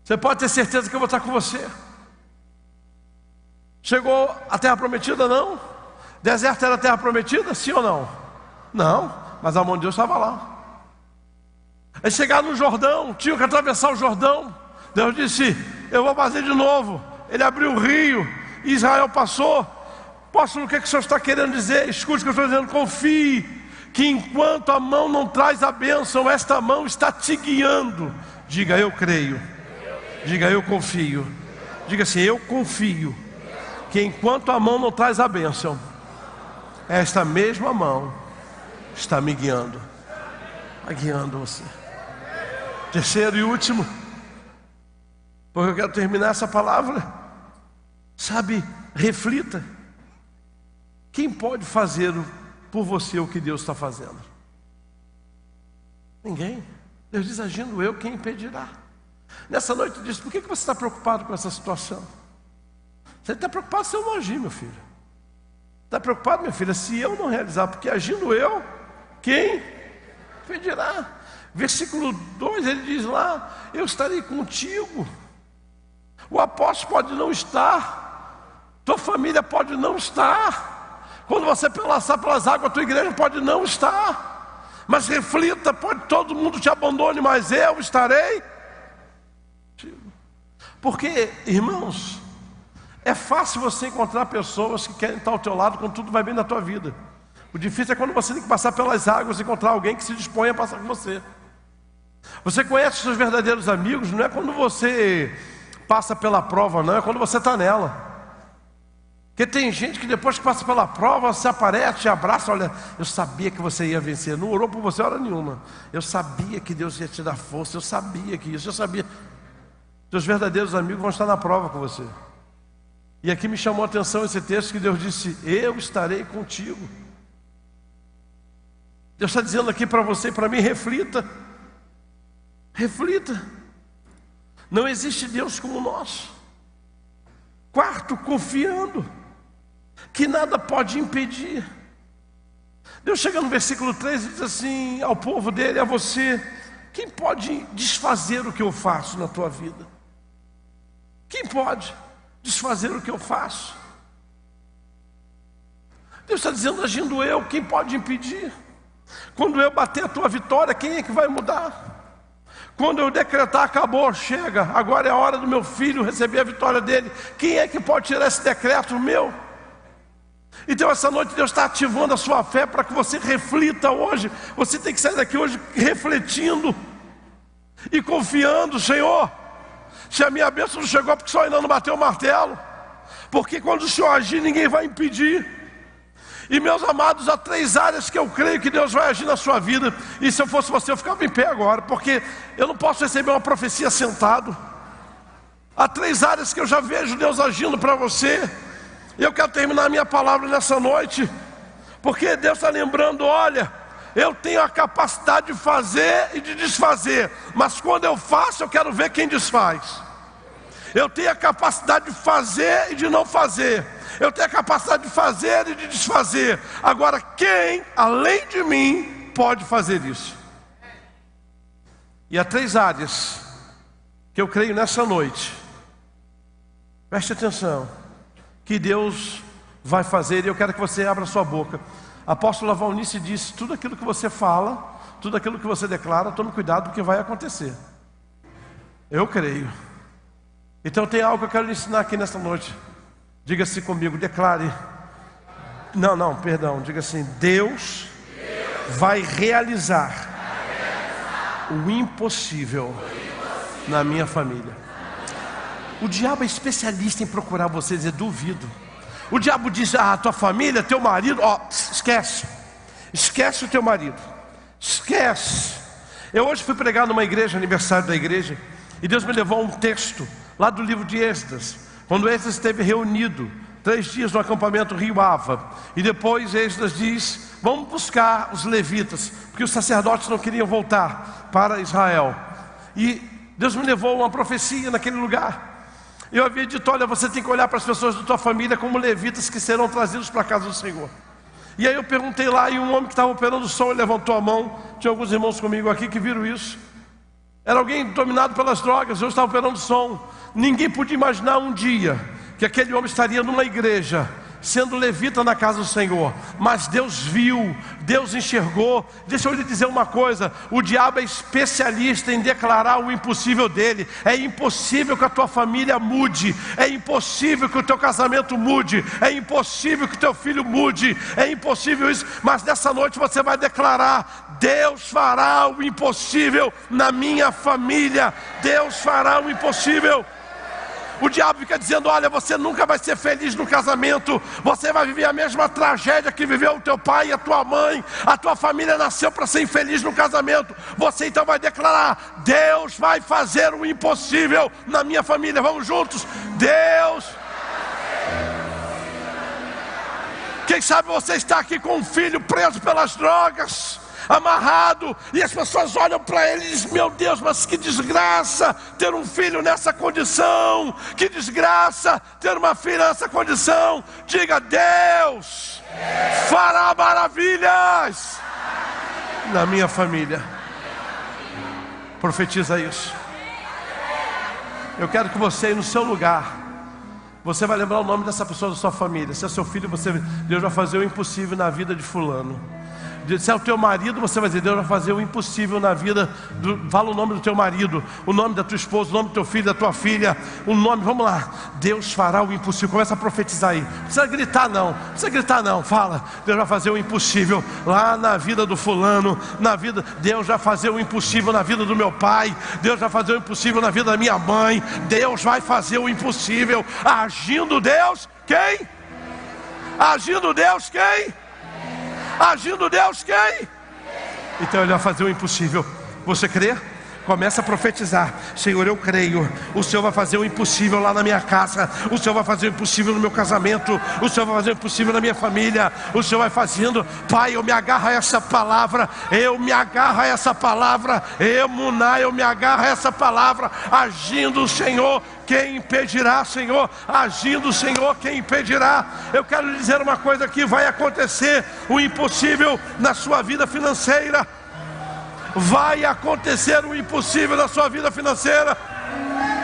você pode ter certeza que eu vou estar com você. Chegou a terra prometida? Não. Deserto era a terra prometida? Sim ou não? Não, mas a mão de Deus estava lá. Aí chegaram no Jordão, tinham que atravessar o Jordão. Deus disse: eu vou fazer de novo. Ele abriu o rio, Israel passou. Apóstolo, o que o senhor está querendo dizer? Escute o que eu estou dizendo. Confie que enquanto a mão não traz a bênção, esta mão está te guiando. Diga: eu creio. Diga: eu confio. Diga assim: eu confio que enquanto a mão não traz a bênção, esta mesma mão está me guiando. Está guiando você. Terceiro e último, porque eu quero terminar essa palavra. Sabe, reflita. Quem pode fazer por você o que Deus está fazendo? Ninguém. Deus diz: agindo eu, quem impedirá? Nessa noite diz: por que você está preocupado com essa situação? Você está preocupado se eu não agir, meu filho. Está preocupado, minha filha, se eu não realizar? Porque agindo eu, quem impedirá? Versículo 2, ele diz lá: eu estarei contigo. O apóstolo pode não estar, tua família pode não estar, quando você passar pelas águas, a tua igreja pode não estar. Mas reflita: pode todo mundo te abandone, mas eu estarei. Porque, irmãos, é fácil você encontrar pessoas que querem estar ao teu lado quando tudo vai bem na tua vida. O difícil é quando você tem que passar pelas águas e encontrar alguém que se dispõe a passar com você. Você conhece os seus verdadeiros amigos, não é quando você passa pela prova, não, é quando você está nela. Porque tem gente que depois que passa pela prova, se aparece, te abraça: olha, eu sabia que você ia vencer. Não orou por você hora nenhuma. Eu sabia que Deus ia te dar força, eu sabia que isso, eu sabia. Seus verdadeiros amigos vão estar na prova com você. E aqui me chamou a atenção esse texto que Deus disse: eu estarei contigo. Deus está dizendo aqui para você e para mim: reflita. Reflita. Não existe Deus como o nosso. Quarto, confiando que nada pode impedir. Deus chega no versículo 3 e diz assim ao povo dele, a você: quem pode desfazer o que eu faço na tua vida? Quem pode desfazer o que eu faço? Deus está dizendo: agindo eu, quem pode impedir? Quando eu bater a tua vitória, quem é que vai mudar? Quando eu decretar: acabou, chega, agora é a hora do meu filho receber a vitória dele, quem é que pode tirar esse decreto meu? Então essa noite Deus está ativando a sua fé para que você reflita hoje. Você tem que sair daqui hoje refletindo e confiando: Senhor, se a minha bênção não chegou, porque só ainda não bateu o martelo, porque quando o Senhor agir, ninguém vai impedir. E meus amados, há 3 áreas que eu creio que Deus vai agir na sua vida. E se eu fosse você, eu ficava em pé agora, porque eu não posso receber uma profecia sentado. Há 3 áreas que eu já vejo Deus agindo para você. E eu quero terminar a minha palavra nessa noite, porque Deus está lembrando: olha, eu tenho a capacidade de fazer e de desfazer, mas quando eu faço, eu quero ver quem desfaz. Eu tenho a capacidade de fazer e de não fazer. Eu tenho a capacidade de fazer e de desfazer. Agora, quem, além de mim, pode fazer isso? E há 3 áreas que eu creio nessa noite. Preste atenção, que Deus vai fazer, e eu quero que você abra sua boca. A apóstola Valnice disse: tudo aquilo que você fala, tudo aquilo que você declara, tome cuidado, porque vai acontecer. Eu creio. Então tem algo que eu quero lhe ensinar aqui nesta noite. Diga-se comigo, declare. Não, perdão, diga assim: Deus vai realizar o impossível na minha família. O diabo é especialista em procurar você, dizer duvido. O diabo diz: ah, tua família, teu marido, ó, esquece. Esquece o teu marido. Esquece. Eu hoje fui pregar numa igreja, aniversário da igreja, e Deus me levou a um texto lá do livro de Êxodo, quando Êxodo esteve reunido 3 dias no acampamento Rio Ava. E depois Êxodo diz: vamos buscar os levitas, porque os sacerdotes não queriam voltar para Israel. E Deus me levou a uma profecia naquele lugar. Eu havia dito: olha, você tem que olhar para as pessoas da tua família como levitas que serão trazidos para a casa do Senhor. E aí eu perguntei lá, e um homem que estava operando o som, ele levantou a mão. Tinha alguns irmãos comigo aqui que viram isso. Era alguém dominado pelas drogas, eu estava operando o som. Ninguém podia imaginar um dia que aquele homem estaria numa igreja, sendo levita na casa do Senhor. Mas Deus viu, Deus enxergou. Deixa eu lhe dizer uma coisa: o diabo é especialista em declarar o impossível dele. É impossível que a tua família mude, é impossível que o teu casamento mude, é impossível que o teu filho mude, é impossível isso. Mas nessa noite você vai declarar: Deus fará o impossível na minha família. Deus fará o impossível. O diabo fica dizendo: olha, você nunca vai ser feliz no casamento, você vai viver a mesma tragédia que viveu o teu pai e a tua mãe. A tua família nasceu para ser infeliz no casamento. Você então vai declarar: Deus vai fazer o impossível na minha família. Vamos juntos? Deus. Quem sabe você está aqui com um filho preso pelas drogas, amarrado, e as pessoas olham para ele e dizem: meu Deus, mas que desgraça ter um filho nessa condição, que desgraça ter uma filha nessa condição. Diga: Deus fará maravilhas na minha família. Profetiza isso. Eu quero que você aí no seu lugar, você vai lembrar o nome dessa pessoa da sua família. Se é seu filho, Deus vai fazer o impossível na vida de fulano. Se é o teu marido, você vai dizer: Deus vai fazer o impossível na vida fala o nome do teu marido, o nome da tua esposa, o nome do teu filho, da tua filha, o nome, vamos lá. Deus fará o impossível. Começa a profetizar aí. Não precisa gritar não, não precisa gritar não. Fala: Deus vai fazer o impossível lá na vida do fulano, na vida. Deus vai fazer o impossível na vida do meu pai. Deus vai fazer o impossível na vida da minha mãe. Deus vai fazer o impossível. Agindo Deus, quem? Agindo Deus, quem? Agindo Deus, quem? Então Ele vai fazer o impossível. Você crê? Começa a profetizar: Senhor, eu creio. O Senhor vai fazer o impossível lá na minha casa. O Senhor vai fazer o impossível no meu casamento. O Senhor vai fazer o impossível na minha família. O Senhor vai fazendo. Pai, eu me agarro a essa palavra. Eu me agarro a essa palavra. Emuná, eu me agarro a essa palavra. Agindo o Senhor, quem impedirá, Senhor? Agindo o Senhor, quem impedirá? Eu quero lhe dizer uma coisa aqui: vai acontecer o impossível na sua vida financeira. Vai acontecer o impossível na sua vida financeira.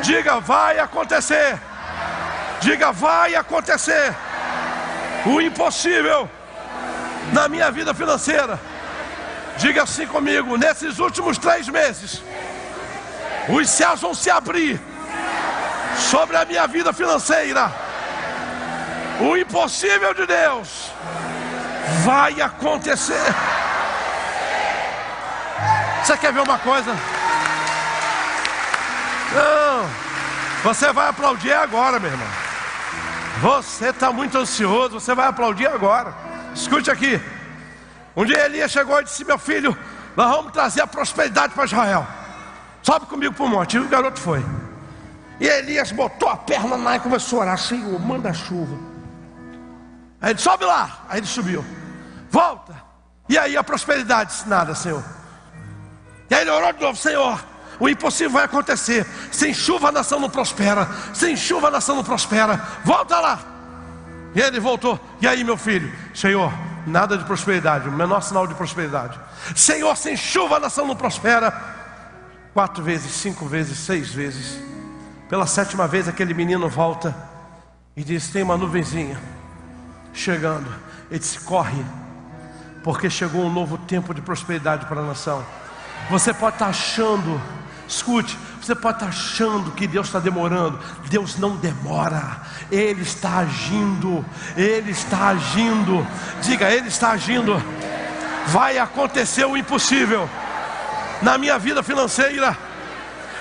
Diga: vai acontecer. Diga: vai acontecer o impossível na minha vida financeira. Diga assim comigo: nesses últimos 3 meses, os céus vão se abrir sobre a minha vida financeira. O impossível de Deus vai acontecer. Você quer ver uma coisa? Não, você vai aplaudir agora, meu irmão. Você está muito ansioso, você vai aplaudir agora. Escute aqui. Um dia Elias chegou e disse: meu filho, nós vamos trazer a prosperidade para Israel. Sobe comigo para o monte. E o garoto foi. E Elias botou a perna lá e começou a orar: Senhor, manda chuva. Aí ele: sobe lá. Aí ele subiu. Volta. E aí a prosperidade? Disse: nada, Senhor. E aí ele orou de novo: Senhor, o impossível vai acontecer. Sem chuva a nação não prospera. Sem chuva a nação não prospera. Volta lá. E ele voltou. E aí, meu filho? Senhor, nada de prosperidade. O menor sinal de prosperidade. Senhor, sem chuva a nação não prospera. 4 vezes, 5 vezes, 6 vezes. Pela 7ª vez aquele menino volta e diz: tem uma nuvenzinha chegando. Ele disse: corre, porque chegou um novo tempo de prosperidade para a nação. Você pode estar achando, escute, você pode estar achando que Deus está demorando. Deus não demora. Ele está agindo. Ele está agindo. Diga: Ele está agindo. vai acontecer o impossível na minha vida financeira.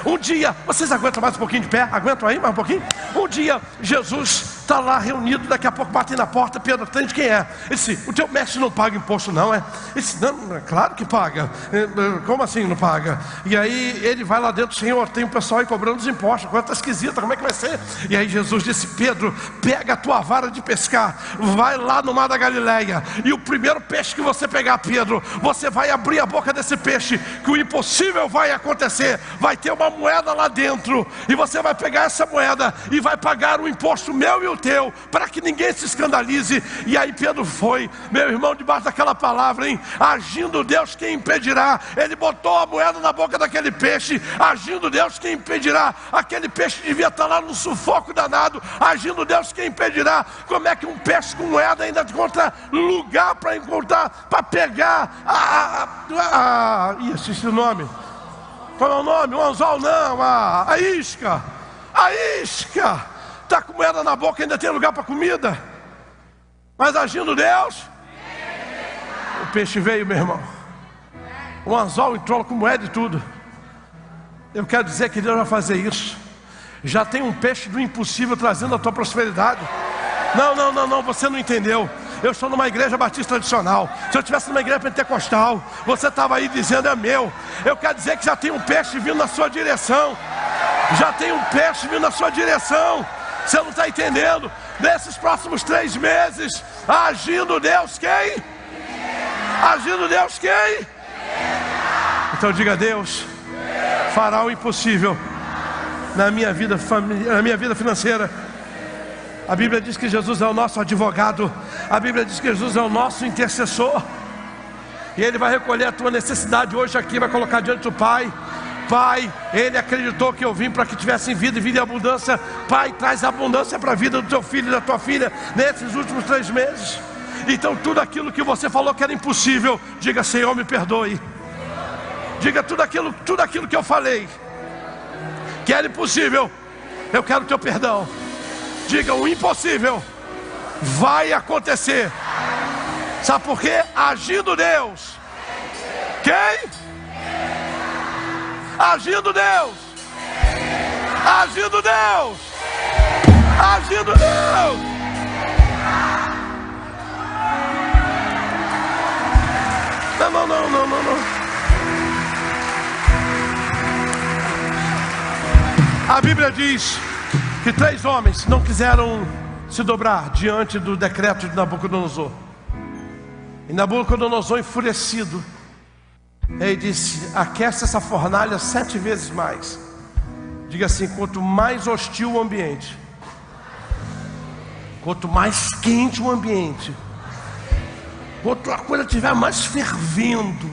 Um dia, vocês aguentam mais um pouquinho de pé? Aguentam aí mais um pouquinho? Um dia, Jesus está lá reunido, daqui a pouco batem na porta. Pedro, atende, quem é? Ele disse, o teu mestre não paga imposto não, é? Ele disse, não, claro que paga. Como assim não paga? E aí ele vai lá dentro, Senhor, tem um pessoal aí cobrando os impostos, a coisa está esquisita, como é que vai ser? E aí Jesus disse, Pedro, pega a tua vara de pescar, vai lá no mar da Galileia, e o primeiro peixe que você pegar, Pedro, você vai abrir a boca desse peixe, que o impossível vai acontecer, vai ter uma moeda lá dentro, e você vai pegar essa moeda, e vai pagar o imposto meu e o teu, para que ninguém se escandalize. E aí Pedro foi, meu irmão, debaixo daquela palavra, hein? Agindo Deus, quem impedirá? Ele botou a moeda na boca daquele peixe. Agindo Deus, quem impedirá? Aquele peixe devia estar lá no sufoco danado. Agindo Deus, quem impedirá? Como é que um peixe com moeda ainda encontra lugar para encontrar, para pegar esqueci o nome. Qual é o nome? O anzol não, a isca. A isca está com moeda na boca, ainda tem lugar para comida. Mas agindo Deus, o peixe veio, meu irmão. O anzol entrou com moeda e tudo. Eu quero dizer que Deus vai fazer isso. Já tem um peixe do impossível trazendo a tua prosperidade. Não, você não entendeu. Eu estou numa igreja batista tradicional. Se eu estivesse numa igreja pentecostal, você estava aí dizendo, é meu. Eu quero dizer que já tem um peixe vindo na sua direção. Já tem um peixe vindo na sua direção. Você não está entendendo? Nesses próximos 3 meses, agindo Deus quem? Agindo Deus quem? Então diga a Deus, fará o impossível na minha vida financeira. A Bíblia diz que Jesus é o nosso advogado. A Bíblia diz que Jesus é o nosso intercessor. E Ele vai recolher a tua necessidade hoje aqui, vai colocar diante do Pai. Pai, Ele acreditou que eu vim para que tivessem vida e vida em abundância. Pai, traz abundância para a vida do teu filho e da tua filha nesses últimos 3 meses. Então tudo aquilo que você falou que era impossível, diga, Senhor, me perdoe. Diga tudo aquilo que eu falei que era impossível, eu quero o teu perdão. Diga, o impossível vai acontecer. Sabe por quê? Agindo Deus. Quem? Agindo Deus. Agindo Deus. Agindo Deus. Não. A Bíblia diz que 3 homens não quiseram se dobrar diante do decreto de Nabucodonosor. E Nabucodonosor, enfurecido, ele disse, aquece essa fornalha 7 vezes mais. Diga assim, quanto mais hostil o ambiente, quanto mais quente o ambiente, quanto a coisa estiver mais fervendo,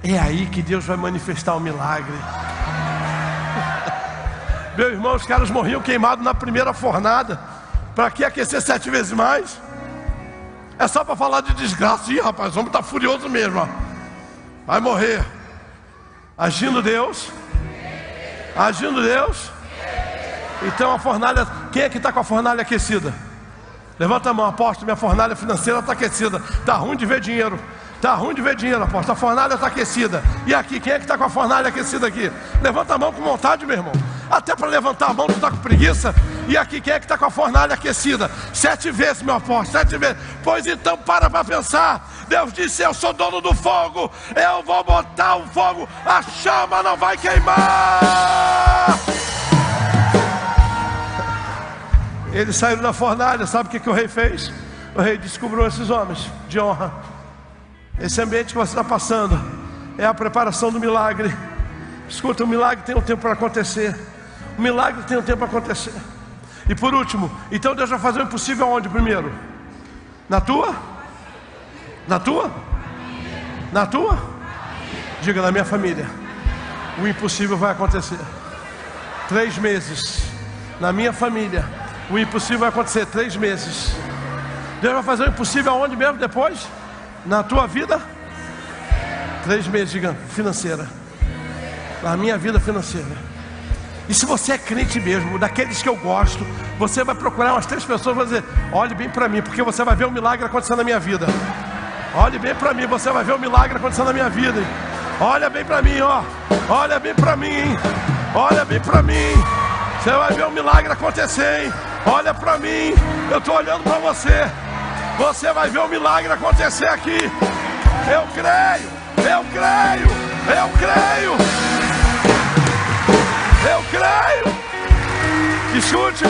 é aí que Deus vai manifestar o milagre. Meu irmão, os caras morriam queimados na primeira fornada. Para que aquecer 7 vezes mais? É só para falar de desgraça. Ih, rapaz, o homem está furioso mesmo, ó. Vai morrer. Agindo Deus. Agindo Deus. Então a fornalha. Quem é que está com a fornalha aquecida? Levanta a mão, apóstolo. Minha fornalha financeira está aquecida. Está ruim de ver dinheiro. Está ruim de ver dinheiro, apóstolo. A fornalha está aquecida. E aqui, quem é que está com a fornalha aquecida aqui? Levanta a mão com vontade, meu irmão. Até para levantar a mão tu está com preguiça. E aqui, quem é que está com a fornalha aquecida? 7 vezes, meu apóstolo, 7 vezes. Pois então para pensar. Deus disse, eu sou dono do fogo. Eu vou botar o fogo. A chama não vai queimar. Eles saíram da fornalha. Sabe o que o rei fez? O rei descobriu esses homens de honra. Esse ambiente que você está passando é a preparação do milagre. Escuta, o milagre tem um tempo para acontecer. O milagre tem um tempo para acontecer. E por último, então Deus vai fazer o impossível aonde primeiro? Na tua? Na tua? Na tua? Diga, na minha família. O impossível vai acontecer. 3 meses. Na minha família. O impossível vai acontecer 3 meses. Deus vai fazer o impossível aonde mesmo depois? Na tua vida? 3 meses, diga, financeira. Na minha vida financeira. E se você é crente mesmo, daqueles que eu gosto, você vai procurar umas 3 pessoas e vai dizer, olhe bem para mim, porque você vai ver um milagre acontecendo na minha vida. Olhe bem para mim, você vai ver o milagre acontecendo na minha vida, hein? Olha bem para mim, ó. Olha bem para mim, hein? Olha bem para mim. Você vai ver o milagre acontecer, hein? Olha para mim. Eu estou olhando para você. Você vai ver o milagre acontecer aqui. Eu creio. Eu creio. Eu creio. Eu creio. Escute.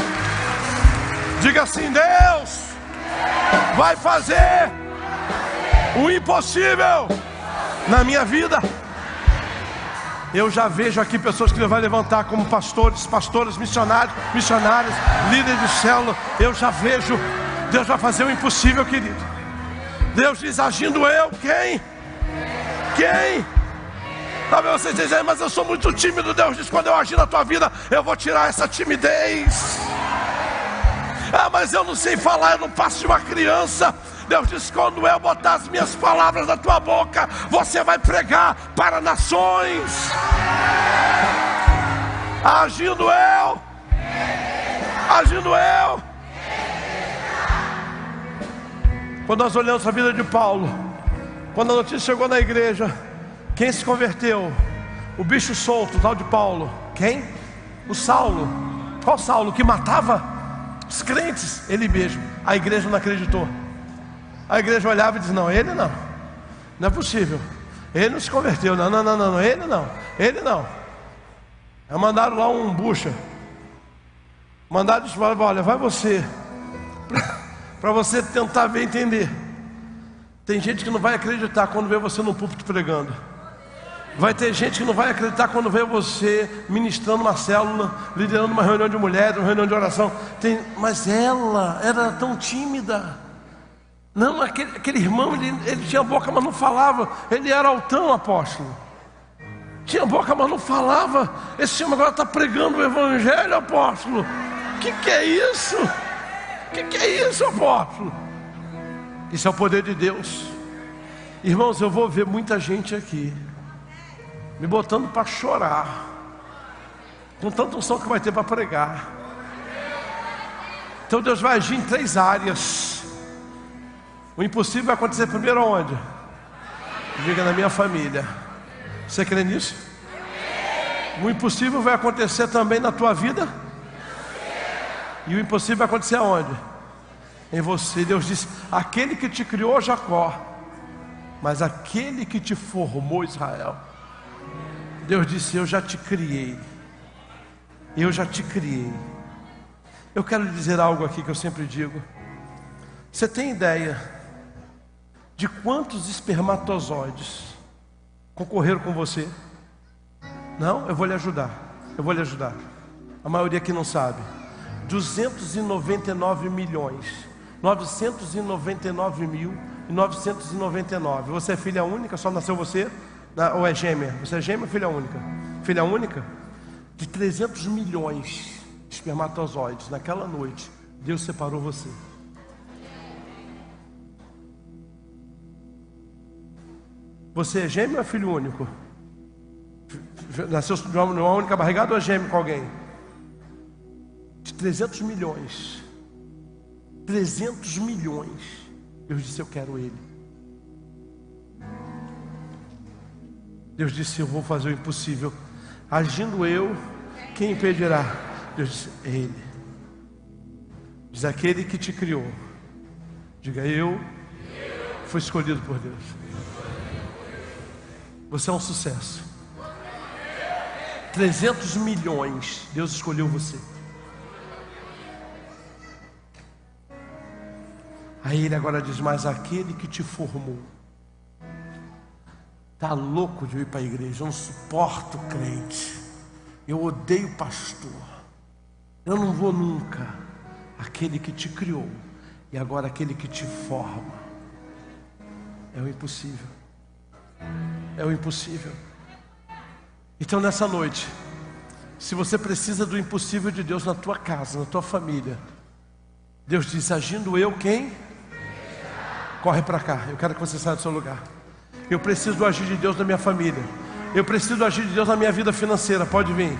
Diga assim: Deus vai fazer o impossível na minha vida. Eu já vejo aqui pessoas que Deus vai levantar como pastores, pastoras, missionários, líderes de célula. Eu já vejo. Deus vai fazer o impossível, querido. Deus diz: agindo eu, quem? Quem? Talvez vocês dizem: mas eu sou muito tímido. Deus diz: quando eu agir na tua vida, eu vou tirar essa timidez. Ah, mas eu não sei falar, eu não passo de uma criança. Deus diz: quando eu botar as minhas palavras na tua boca, você vai pregar para nações. Agindo eu. Agindo eu. Quando nós olhamos a vida de Paulo, quando a notícia chegou na igreja, quem se converteu? O bicho solto, o tal de Paulo. Quem? O Saulo. Qual Saulo? Que matava os crentes? Ele mesmo. A igreja não acreditou. A igreja olhava e dizia: não, ele não. Não é possível. Ele não se converteu. Não, ele não. Ele não. Aí mandaram lá um bucha. Mandaram e falaram: olha, vai você. Para você tentar ver e entender. Tem gente que não vai acreditar quando vê você no púlpito pregando. Vai ter gente que não vai acreditar quando vê você ministrando uma célula, liderando uma reunião de mulheres, uma reunião de oração. Mas ela era tão tímida. Não, aquele irmão, ele tinha boca, mas não falava. Ele era altão, apóstolo. Tinha boca, mas não falava. Esse homem agora está pregando o evangelho, apóstolo. Que é isso? Que é isso, apóstolo? Isso é o poder de Deus. Irmãos, eu vou ver muita gente aqui me botando para chorar, com tanta unção que vai ter para pregar. Então Deus vai agir em 3 áreas. O impossível vai acontecer primeiro aonde? Diga: na minha família. Você crê nisso? O impossível vai acontecer também na tua vida. E o impossível vai acontecer aonde? Em você. Deus disse: aquele que te criou, Jacó, mas aquele que te formou, Israel. Deus disse: eu já te criei. Eu já te criei. Eu quero lhe dizer algo aqui que eu sempre digo. Você tem ideia de quantos espermatozoides concorreram com você? Não? Eu vou lhe ajudar. Eu vou lhe ajudar. A maioria aqui não sabe. 299 milhões 999 mil e 999. Você é filha única? Só nasceu você? Ou é gêmea? Você é gêmea ou filha única? Filha única? De 300 milhões de espermatozoides, naquela noite, Deus separou você. Você é gêmeo ou é filho único? Nasceu de uma única barrigada ou é gêmeo com alguém? De 300 milhões. 300 milhões. Deus disse: eu quero ele. Deus disse: eu vou fazer o impossível. Agindo eu, quem impedirá? Deus disse: ele. Diz: aquele que te criou. Diga: eu fui escolhido por Deus. Você é um sucesso. 300 milhões. Deus escolheu você. Aí ele agora diz: mas aquele que te formou. Está louco de eu ir para a igreja. Eu não suporto crente. Eu odeio pastor. Eu não vou nunca. Aquele que te criou. E agora aquele que te forma. É o impossível. É o impossível. Então nessa noite, se você precisa do impossível de Deus na tua casa, na tua família, Deus diz: agindo eu, quem? Corre para cá. Eu quero que você saia do seu lugar. Eu preciso do agir de Deus na minha família. Eu preciso do agir de Deus na minha vida financeira. Pode vir.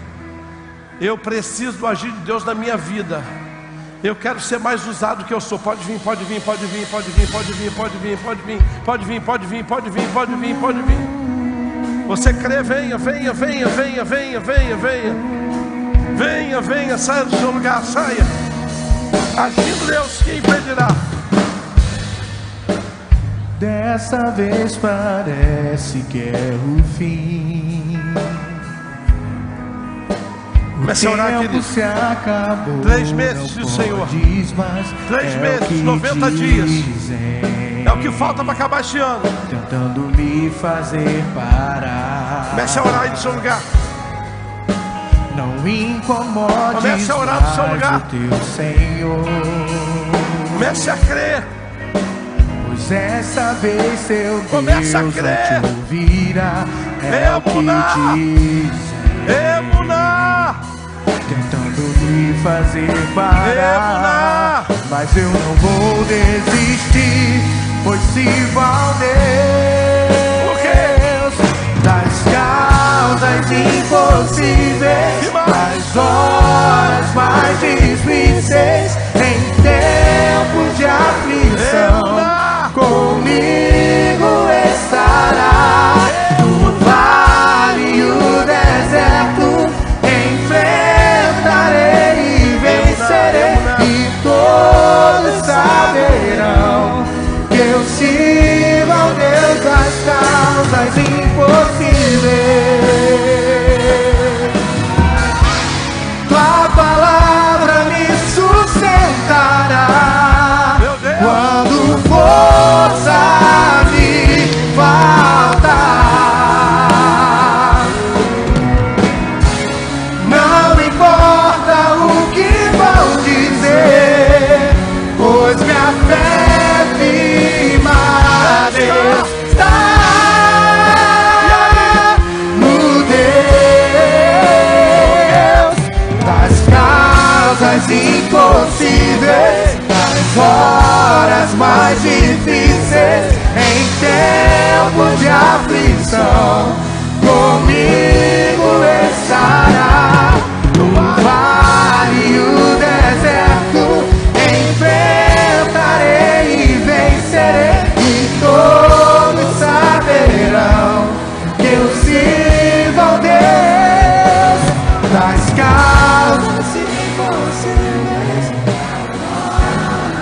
Eu preciso do agir de Deus na minha vida. Eu quero ser mais usado do que eu sou. Pode vir, pode vir, pode vir, pode vir, pode vir, pode vir, pode vir, pode vir, pode vir, pode vir, pode vir, pode vir. Você crê, venha, venha, venha, venha, venha, venha, venha. Venha, venha, saia do seu lugar, saia. Agindo Deus, quem impedirá? Dessa vez parece que é o fim. Comece a orar, querido. 3 meses do Senhor. 3 meses, 90 dias. É o que falta para acabar este ano. Tentando me fazer parar. Comece a orar aí no seu lugar. Não incomodes. Comece a orar no seu lugar. Teu Senhor. Comece a crer. Pois essa vez seu Comece a Deus crer. não te ouvirá. É o que diz. Emuná. Tentando me fazer parar, mas eu não vou desistir, pois sirvo ao Deus das causas impossíveis, das horas mais difíceis, em tempos de aflição, comigo estará. No vale e o deserto enfrentarei e vencerei, e todos saberão que eu sirvo ao Deus das causas impossíveis. Tua palavra me sustentará quando força me faltar. Não importa o que vão dizer, pois minha fé firma está no Deus das causas impossíveis, das horas mais difíceis, em tempos de aflição, comigo estará. No vale e o deserto enfrentarei e vencerei, e todos saberão que eu sirvo ao Deus das causas impossíveis.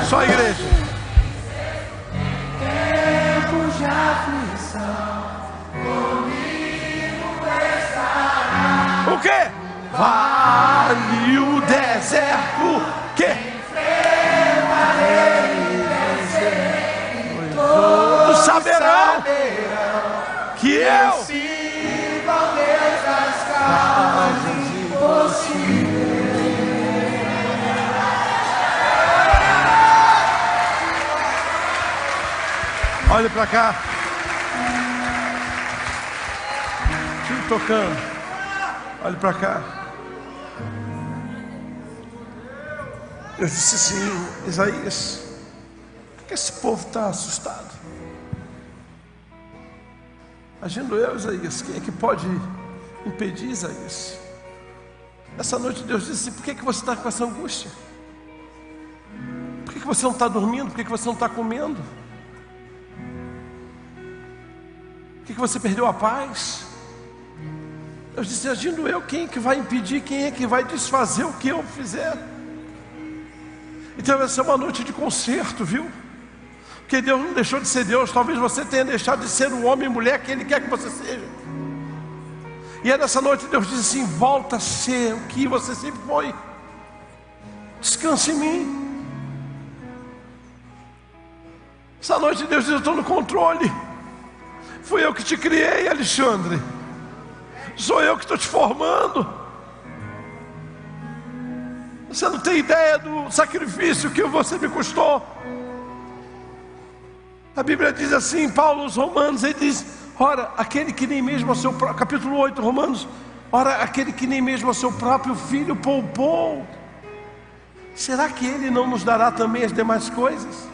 Só a igreja. Tempos de aflição, comigo estará. O quê? Vale e o deserto. Que? Todos saberão que eu Sirvo ao Deus das causas impossíveis. Olhe para cá. Fique tocando. Olhe para cá. Eu disse assim, Isaías, por que esse povo está assustado? Agindo eu, Isaías, quem é que pode impedir, Isaías? Essa noite Deus disse, por que você está com essa angústia? Por que você não está dormindo? Por que você não está comendo? Por que você perdeu a paz? Deus disse, agindo eu, quem é que vai impedir? Quem é que vai desfazer o que eu fizer? Então vai ser uma noite de conserto, viu? Porque Deus não deixou de ser Deus. Talvez você tenha deixado de ser o homem e mulher que Ele quer que você seja. E é nessa noite Deus diz assim, volta a ser o que você sempre foi. Descanse em mim. Essa noite Deus diz, eu estou no controle. Fui eu que te criei, Alexandre. Sou eu que estou te formando. Você não tem ideia do sacrifício que você me custou. A Bíblia diz assim, Paulo aos Romanos, ele diz, ora, aquele que nem mesmo a seu próprio, capítulo 8, Romanos, ora, aquele que nem mesmo a seu próprio filho poupou, será que ele não nos dará também as demais coisas?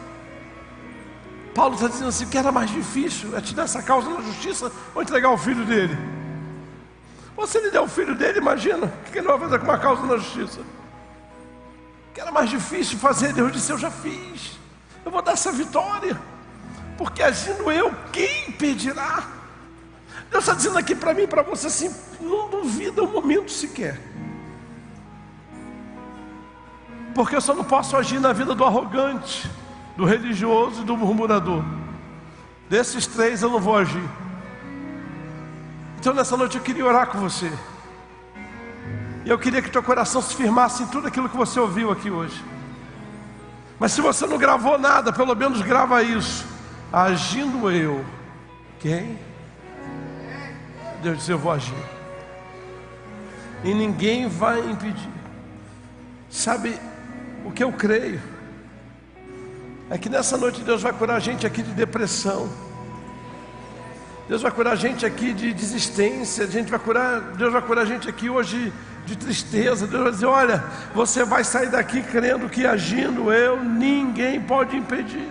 Paulo está dizendo assim, o que era mais difícil é te dar essa causa na justiça ou entregar o filho dele? Você lhe der o filho dele, imagina, o que ele vai fazer com uma causa na justiça? que era mais difícil fazer, Deus disse: eu já fiz, eu vou dar essa vitória, porque agindo eu, quem impedirá? Deus está dizendo aqui para mim e para você assim: não duvida um momento sequer, porque eu só não posso agir na vida do arrogante, do religioso e do murmurador. Desses três eu não vou agir. Então nessa noite eu queria orar com você, e eu queria que teu coração se firmasse em tudo aquilo que você ouviu aqui hoje. Mas se você não gravou nada, pelo menos grava isso: agindo eu, quem? Deus disse: eu vou agir, e ninguém vai impedir. Sabe o que eu creio? É que nessa noite Deus vai curar a gente aqui de depressão, Deus vai curar a gente aqui de desistência, Deus vai curar a gente aqui hoje de tristeza. Deus vai dizer: olha, você vai sair daqui crendo que agindo eu, ninguém pode impedir.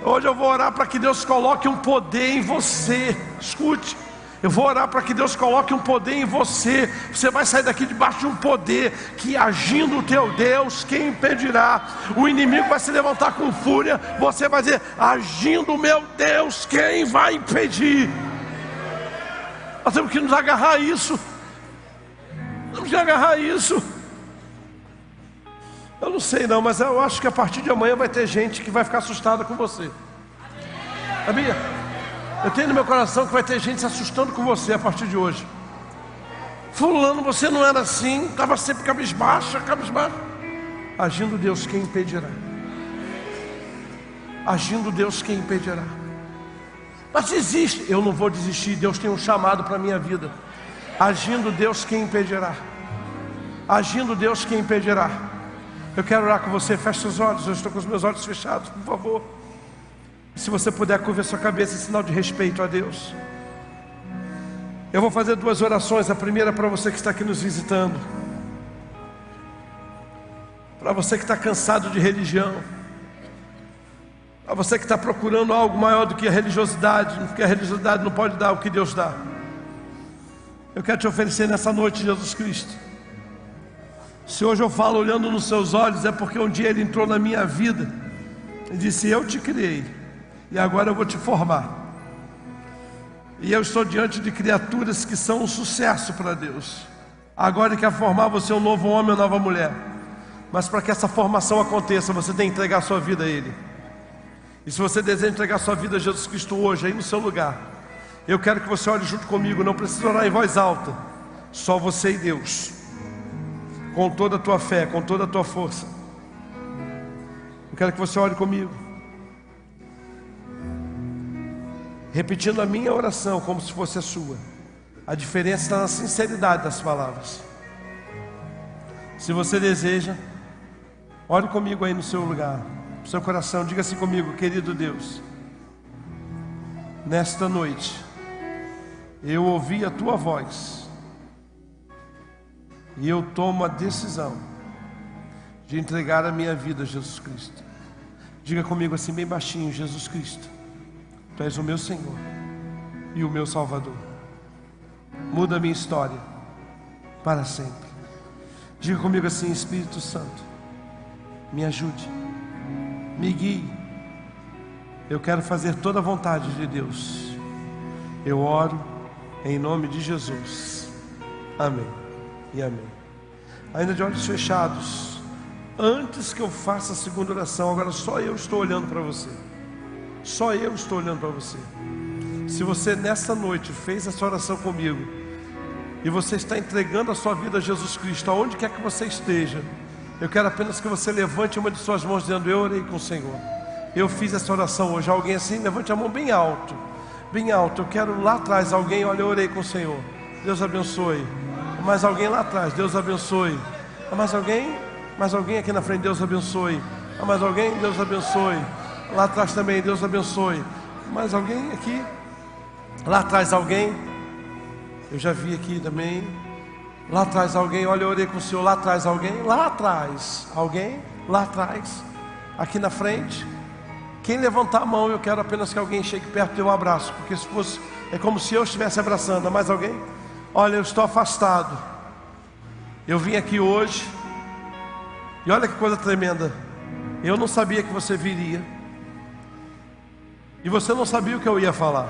Hoje eu vou orar para que Deus coloque um poder em você. Escute, eu vou orar para que Deus coloque um poder em você. Você vai sair daqui debaixo de um poder que, agindo o teu Deus, quem impedirá? O inimigo vai se levantar com fúria, você vai dizer: agindo o meu Deus, quem vai impedir? Nós temos que nos agarrar a isso. Temos que agarrar a isso. Eu não sei não, mas eu acho que a partir de amanhã vai ter gente que vai ficar assustada com você. Sabia? Eu tenho no meu coração que vai ter gente se assustando com você a partir de hoje. Fulano, você não era assim, estava sempre cabisbaixo. Agindo Deus, quem impedirá? Agindo Deus, quem impedirá? Mas desiste. Eu não vou desistir, Deus tem um chamado para a minha vida. Agindo Deus, quem impedirá? Agindo Deus, quem impedirá? Eu quero orar com você. Feche seus olhos. Eu estou com os meus olhos fechados, por favor. Se você puder curvar sua cabeça em sinal de respeito a Deus. Eu vou fazer duas orações. A primeira é para você que está aqui nos visitando, para você que está cansado de religião, para você que está procurando algo maior do que a religiosidade, porque a religiosidade não pode dar o que Deus dá. Eu quero te oferecer nessa noite Jesus Cristo. Se hoje eu falo olhando nos seus olhos, é porque um dia Ele entrou na minha vida e disse: eu te criei, e agora eu vou te formar. E eu estou diante de criaturas que são um sucesso para Deus. Agora Ele quer formar você um novo homem ou nova mulher. Mas para que essa formação aconteça, você tem que entregar a sua vida a Ele. E se você deseja entregar a sua vida a Jesus Cristo hoje, aí no seu lugar, eu quero que você ore junto comigo. Não precisa orar em voz alta, só você e Deus, com toda a tua fé, com toda a tua força. Eu quero que você ore comigo, repetindo a minha oração como se fosse a sua. A diferença está na sinceridade das palavras. Se você deseja, ore comigo aí no seu lugar, no seu coração. Diga assim comigo: querido Deus, nesta noite eu ouvi a tua voz, e eu tomo a decisão de entregar a minha vida a Jesus Cristo. Diga comigo assim bem baixinho: Jesus Cristo, Tu és o meu Senhor e o meu Salvador. Muda a minha história para sempre. Diga comigo assim: Espírito Santo, me ajude, me guie. Eu quero fazer toda a vontade de Deus. Eu oro em nome de Jesus. Amém e amém. Ainda de olhos fechados, antes que eu faça a segunda oração, agora só eu estou olhando para você. Só eu estou olhando para você. Se você nessa noite fez essa oração comigo, e você está entregando a sua vida a Jesus Cristo, aonde quer que você esteja, eu quero apenas que você levante uma de suas mãos dizendo: eu orei com o Senhor, eu fiz essa oração hoje. Alguém assim, levante a mão bem alto, bem alto. Eu quero lá atrás alguém: olha, eu orei com o Senhor, Deus abençoe. Mais alguém lá atrás: Deus abençoe. Mais alguém? Mais alguém aqui na frente: Deus abençoe. Mais alguém? Deus abençoe. Lá atrás também: Deus abençoe. Mais alguém aqui? Lá atrás alguém? Eu já vi aqui também. Lá atrás alguém: olha, eu orei com o Senhor. Lá atrás alguém? Lá atrás alguém? Lá atrás? Aqui na frente? Quem levantar a mão, eu quero apenas que alguém chegue perto e dê um abraço, porque se fosse, é como se eu estivesse abraçando. Mais alguém? Olha, eu estou afastado. Eu vim aqui hoje E olha que coisa tremenda. Eu não sabia que você viria. E você não sabia o que eu ia falar.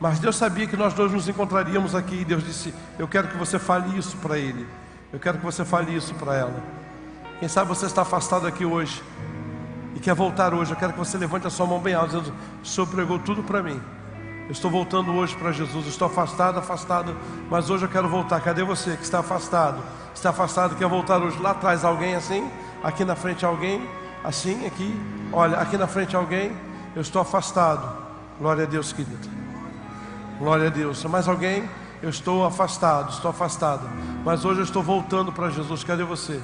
Mas Deus sabia que nós dois nos encontraríamos aqui. E Deus disse: eu quero que você fale isso para ele. Eu quero que você fale isso para ela. Quem sabe você está afastado aqui hoje e quer voltar hoje. Eu quero que você levante a sua mão bem alta, dizendo: o Senhor pregou tudo para mim. Eu estou voltando hoje para Jesus. Eu estou afastado, mas hoje eu quero voltar. Cadê você que está afastado? Está afastado, quer voltar hoje? Lá atrás alguém assim? Aqui na frente alguém? Assim, aqui? Olha, aqui na frente alguém? Eu estou afastado. Glória a Deus, querida. Glória a Deus. Mais alguém? Eu estou afastado. Mas hoje eu estou voltando para Jesus. Cadê você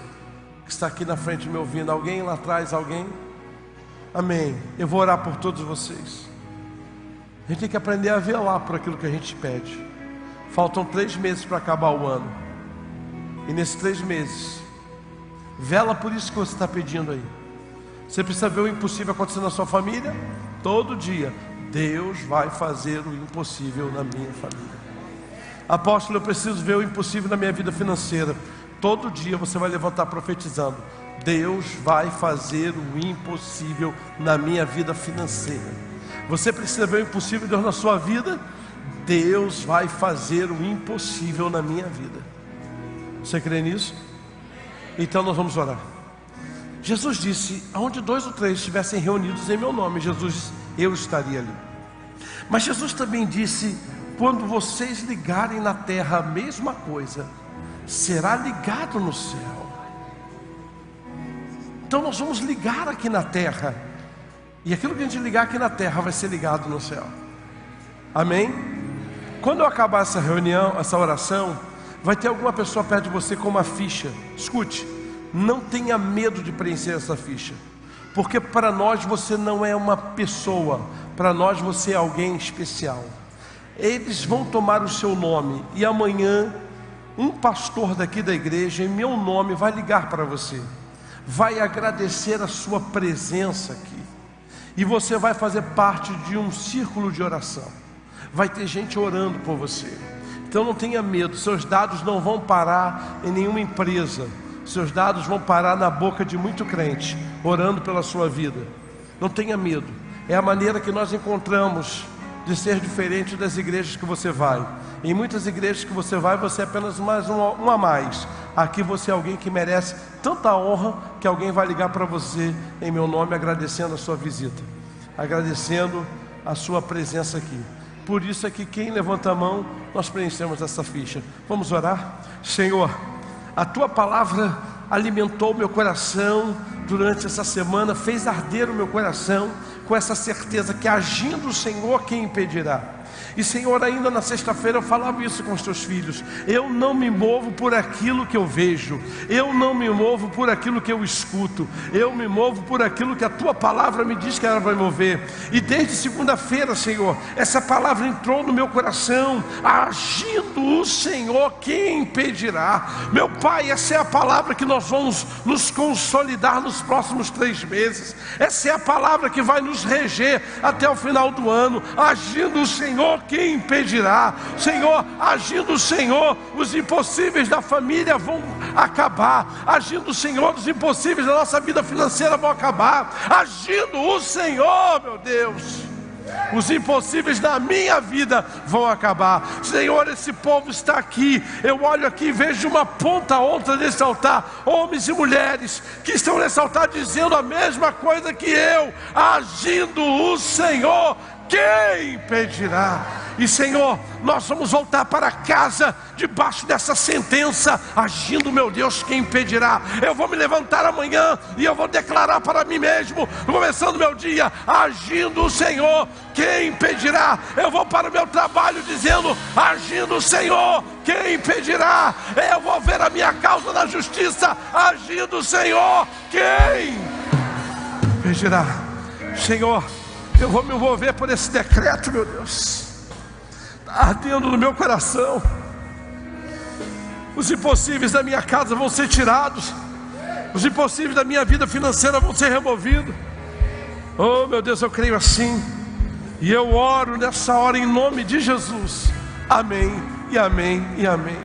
que está aqui na frente me ouvindo? Alguém lá atrás? Alguém? Amém. Eu vou orar por todos vocês. A gente tem que aprender a velar por aquilo que a gente pede. Faltam 3 meses para acabar o ano. E nesses 3 meses, vela por isso que você está pedindo aí. Você precisa ver o impossível acontecer na sua família? Todo dia. Deus vai fazer o impossível na minha família. Apóstolo, eu preciso ver o impossível na minha vida financeira. Todo dia você vai levantar profetizando: Deus vai fazer o impossível na minha vida financeira. Você precisa ver o impossível de Deus na sua vida? Deus vai fazer o impossível na minha vida. Você crê nisso? Então nós vamos orar. Jesus disse: aonde 2 ou 3 estivessem reunidos em meu nome, Jesus disse, eu estaria ali. Mas Jesus também disse: quando vocês ligarem na terra a mesma coisa, será ligado no céu. Então nós vamos ligar aqui na terra, e aquilo que a gente ligar aqui na terra vai ser ligado no céu. Amém? Quando eu acabar essa reunião, essa oração, vai ter alguma pessoa perto de você com uma ficha. Escute, não tenha medo de preencher essa ficha, porque para nós você não é uma pessoa, para nós você é alguém especial. Eles vão tomar o seu nome, e amanhã um pastor daqui da igreja, em meu nome, vai ligar para você, vai agradecer a sua presença aqui, e você vai fazer parte de um círculo de oração. Vai ter gente orando por você. Então não tenha medo, seus dados não vão parar em nenhuma empresa. Seus dados vão parar na boca de muito crente, orando pela sua vida. Não tenha medo. É a maneira que nós encontramos de ser diferente das igrejas que você vai. Em muitas igrejas que você vai, você é apenas mais um a mais. Aqui você é alguém que merece tanta honra, que alguém vai ligar para você em meu nome, agradecendo a sua visita, agradecendo a sua presença aqui. Por isso é que quem levanta a mão, nós preenchemos essa ficha. Vamos orar? Senhor, a tua palavra alimentou meu coração durante essa semana, fez arder o meu coração com essa certeza que agindo o Senhor, quem impedirá? E Senhor, ainda na sexta-feira eu falava isso com os teus filhos: eu não me movo por aquilo que eu vejo, eu não me movo por aquilo que eu escuto, eu me movo por aquilo que a tua palavra me diz que ela vai mover. E desde segunda-feira, Senhor, essa palavra entrou no meu coração: agindo o Senhor, quem impedirá? Meu Pai, essa é a palavra que nós vamos nos consolidar nos próximos 3 meses. Essa é a palavra que vai nos reger até o final do ano. Agindo o Senhor, quem impedirá? Senhor, agindo o Senhor, os impossíveis da família vão acabar. Agindo o Senhor, os impossíveis da nossa vida financeira vão acabar. Agindo o Senhor, meu Deus, os impossíveis da minha vida vão acabar. Senhor, esse povo está aqui. Eu olho aqui e vejo uma ponta a outra desse altar, homens e mulheres que estão nesse altar dizendo a mesma coisa que eu: agindo o Senhor, quem impedirá? E Senhor, nós vamos voltar para casa debaixo dessa sentença: agindo, meu Deus, quem impedirá? Eu vou me levantar amanhã e eu vou declarar para mim mesmo, começando meu dia: agindo o Senhor, quem impedirá? Eu vou para o meu trabalho dizendo: agindo o Senhor, quem impedirá? Eu vou ver a minha causa na justiça: agindo o Senhor, quem impedirá? Senhor, eu vou me envolver por esse decreto, meu Deus. Está ardendo no meu coração. Os impossíveis da minha casa vão ser tirados. Os impossíveis da minha vida financeira vão ser removidos. Oh, meu Deus, eu creio assim. E eu oro nessa hora em nome de Jesus. Amém, e amém, e amém.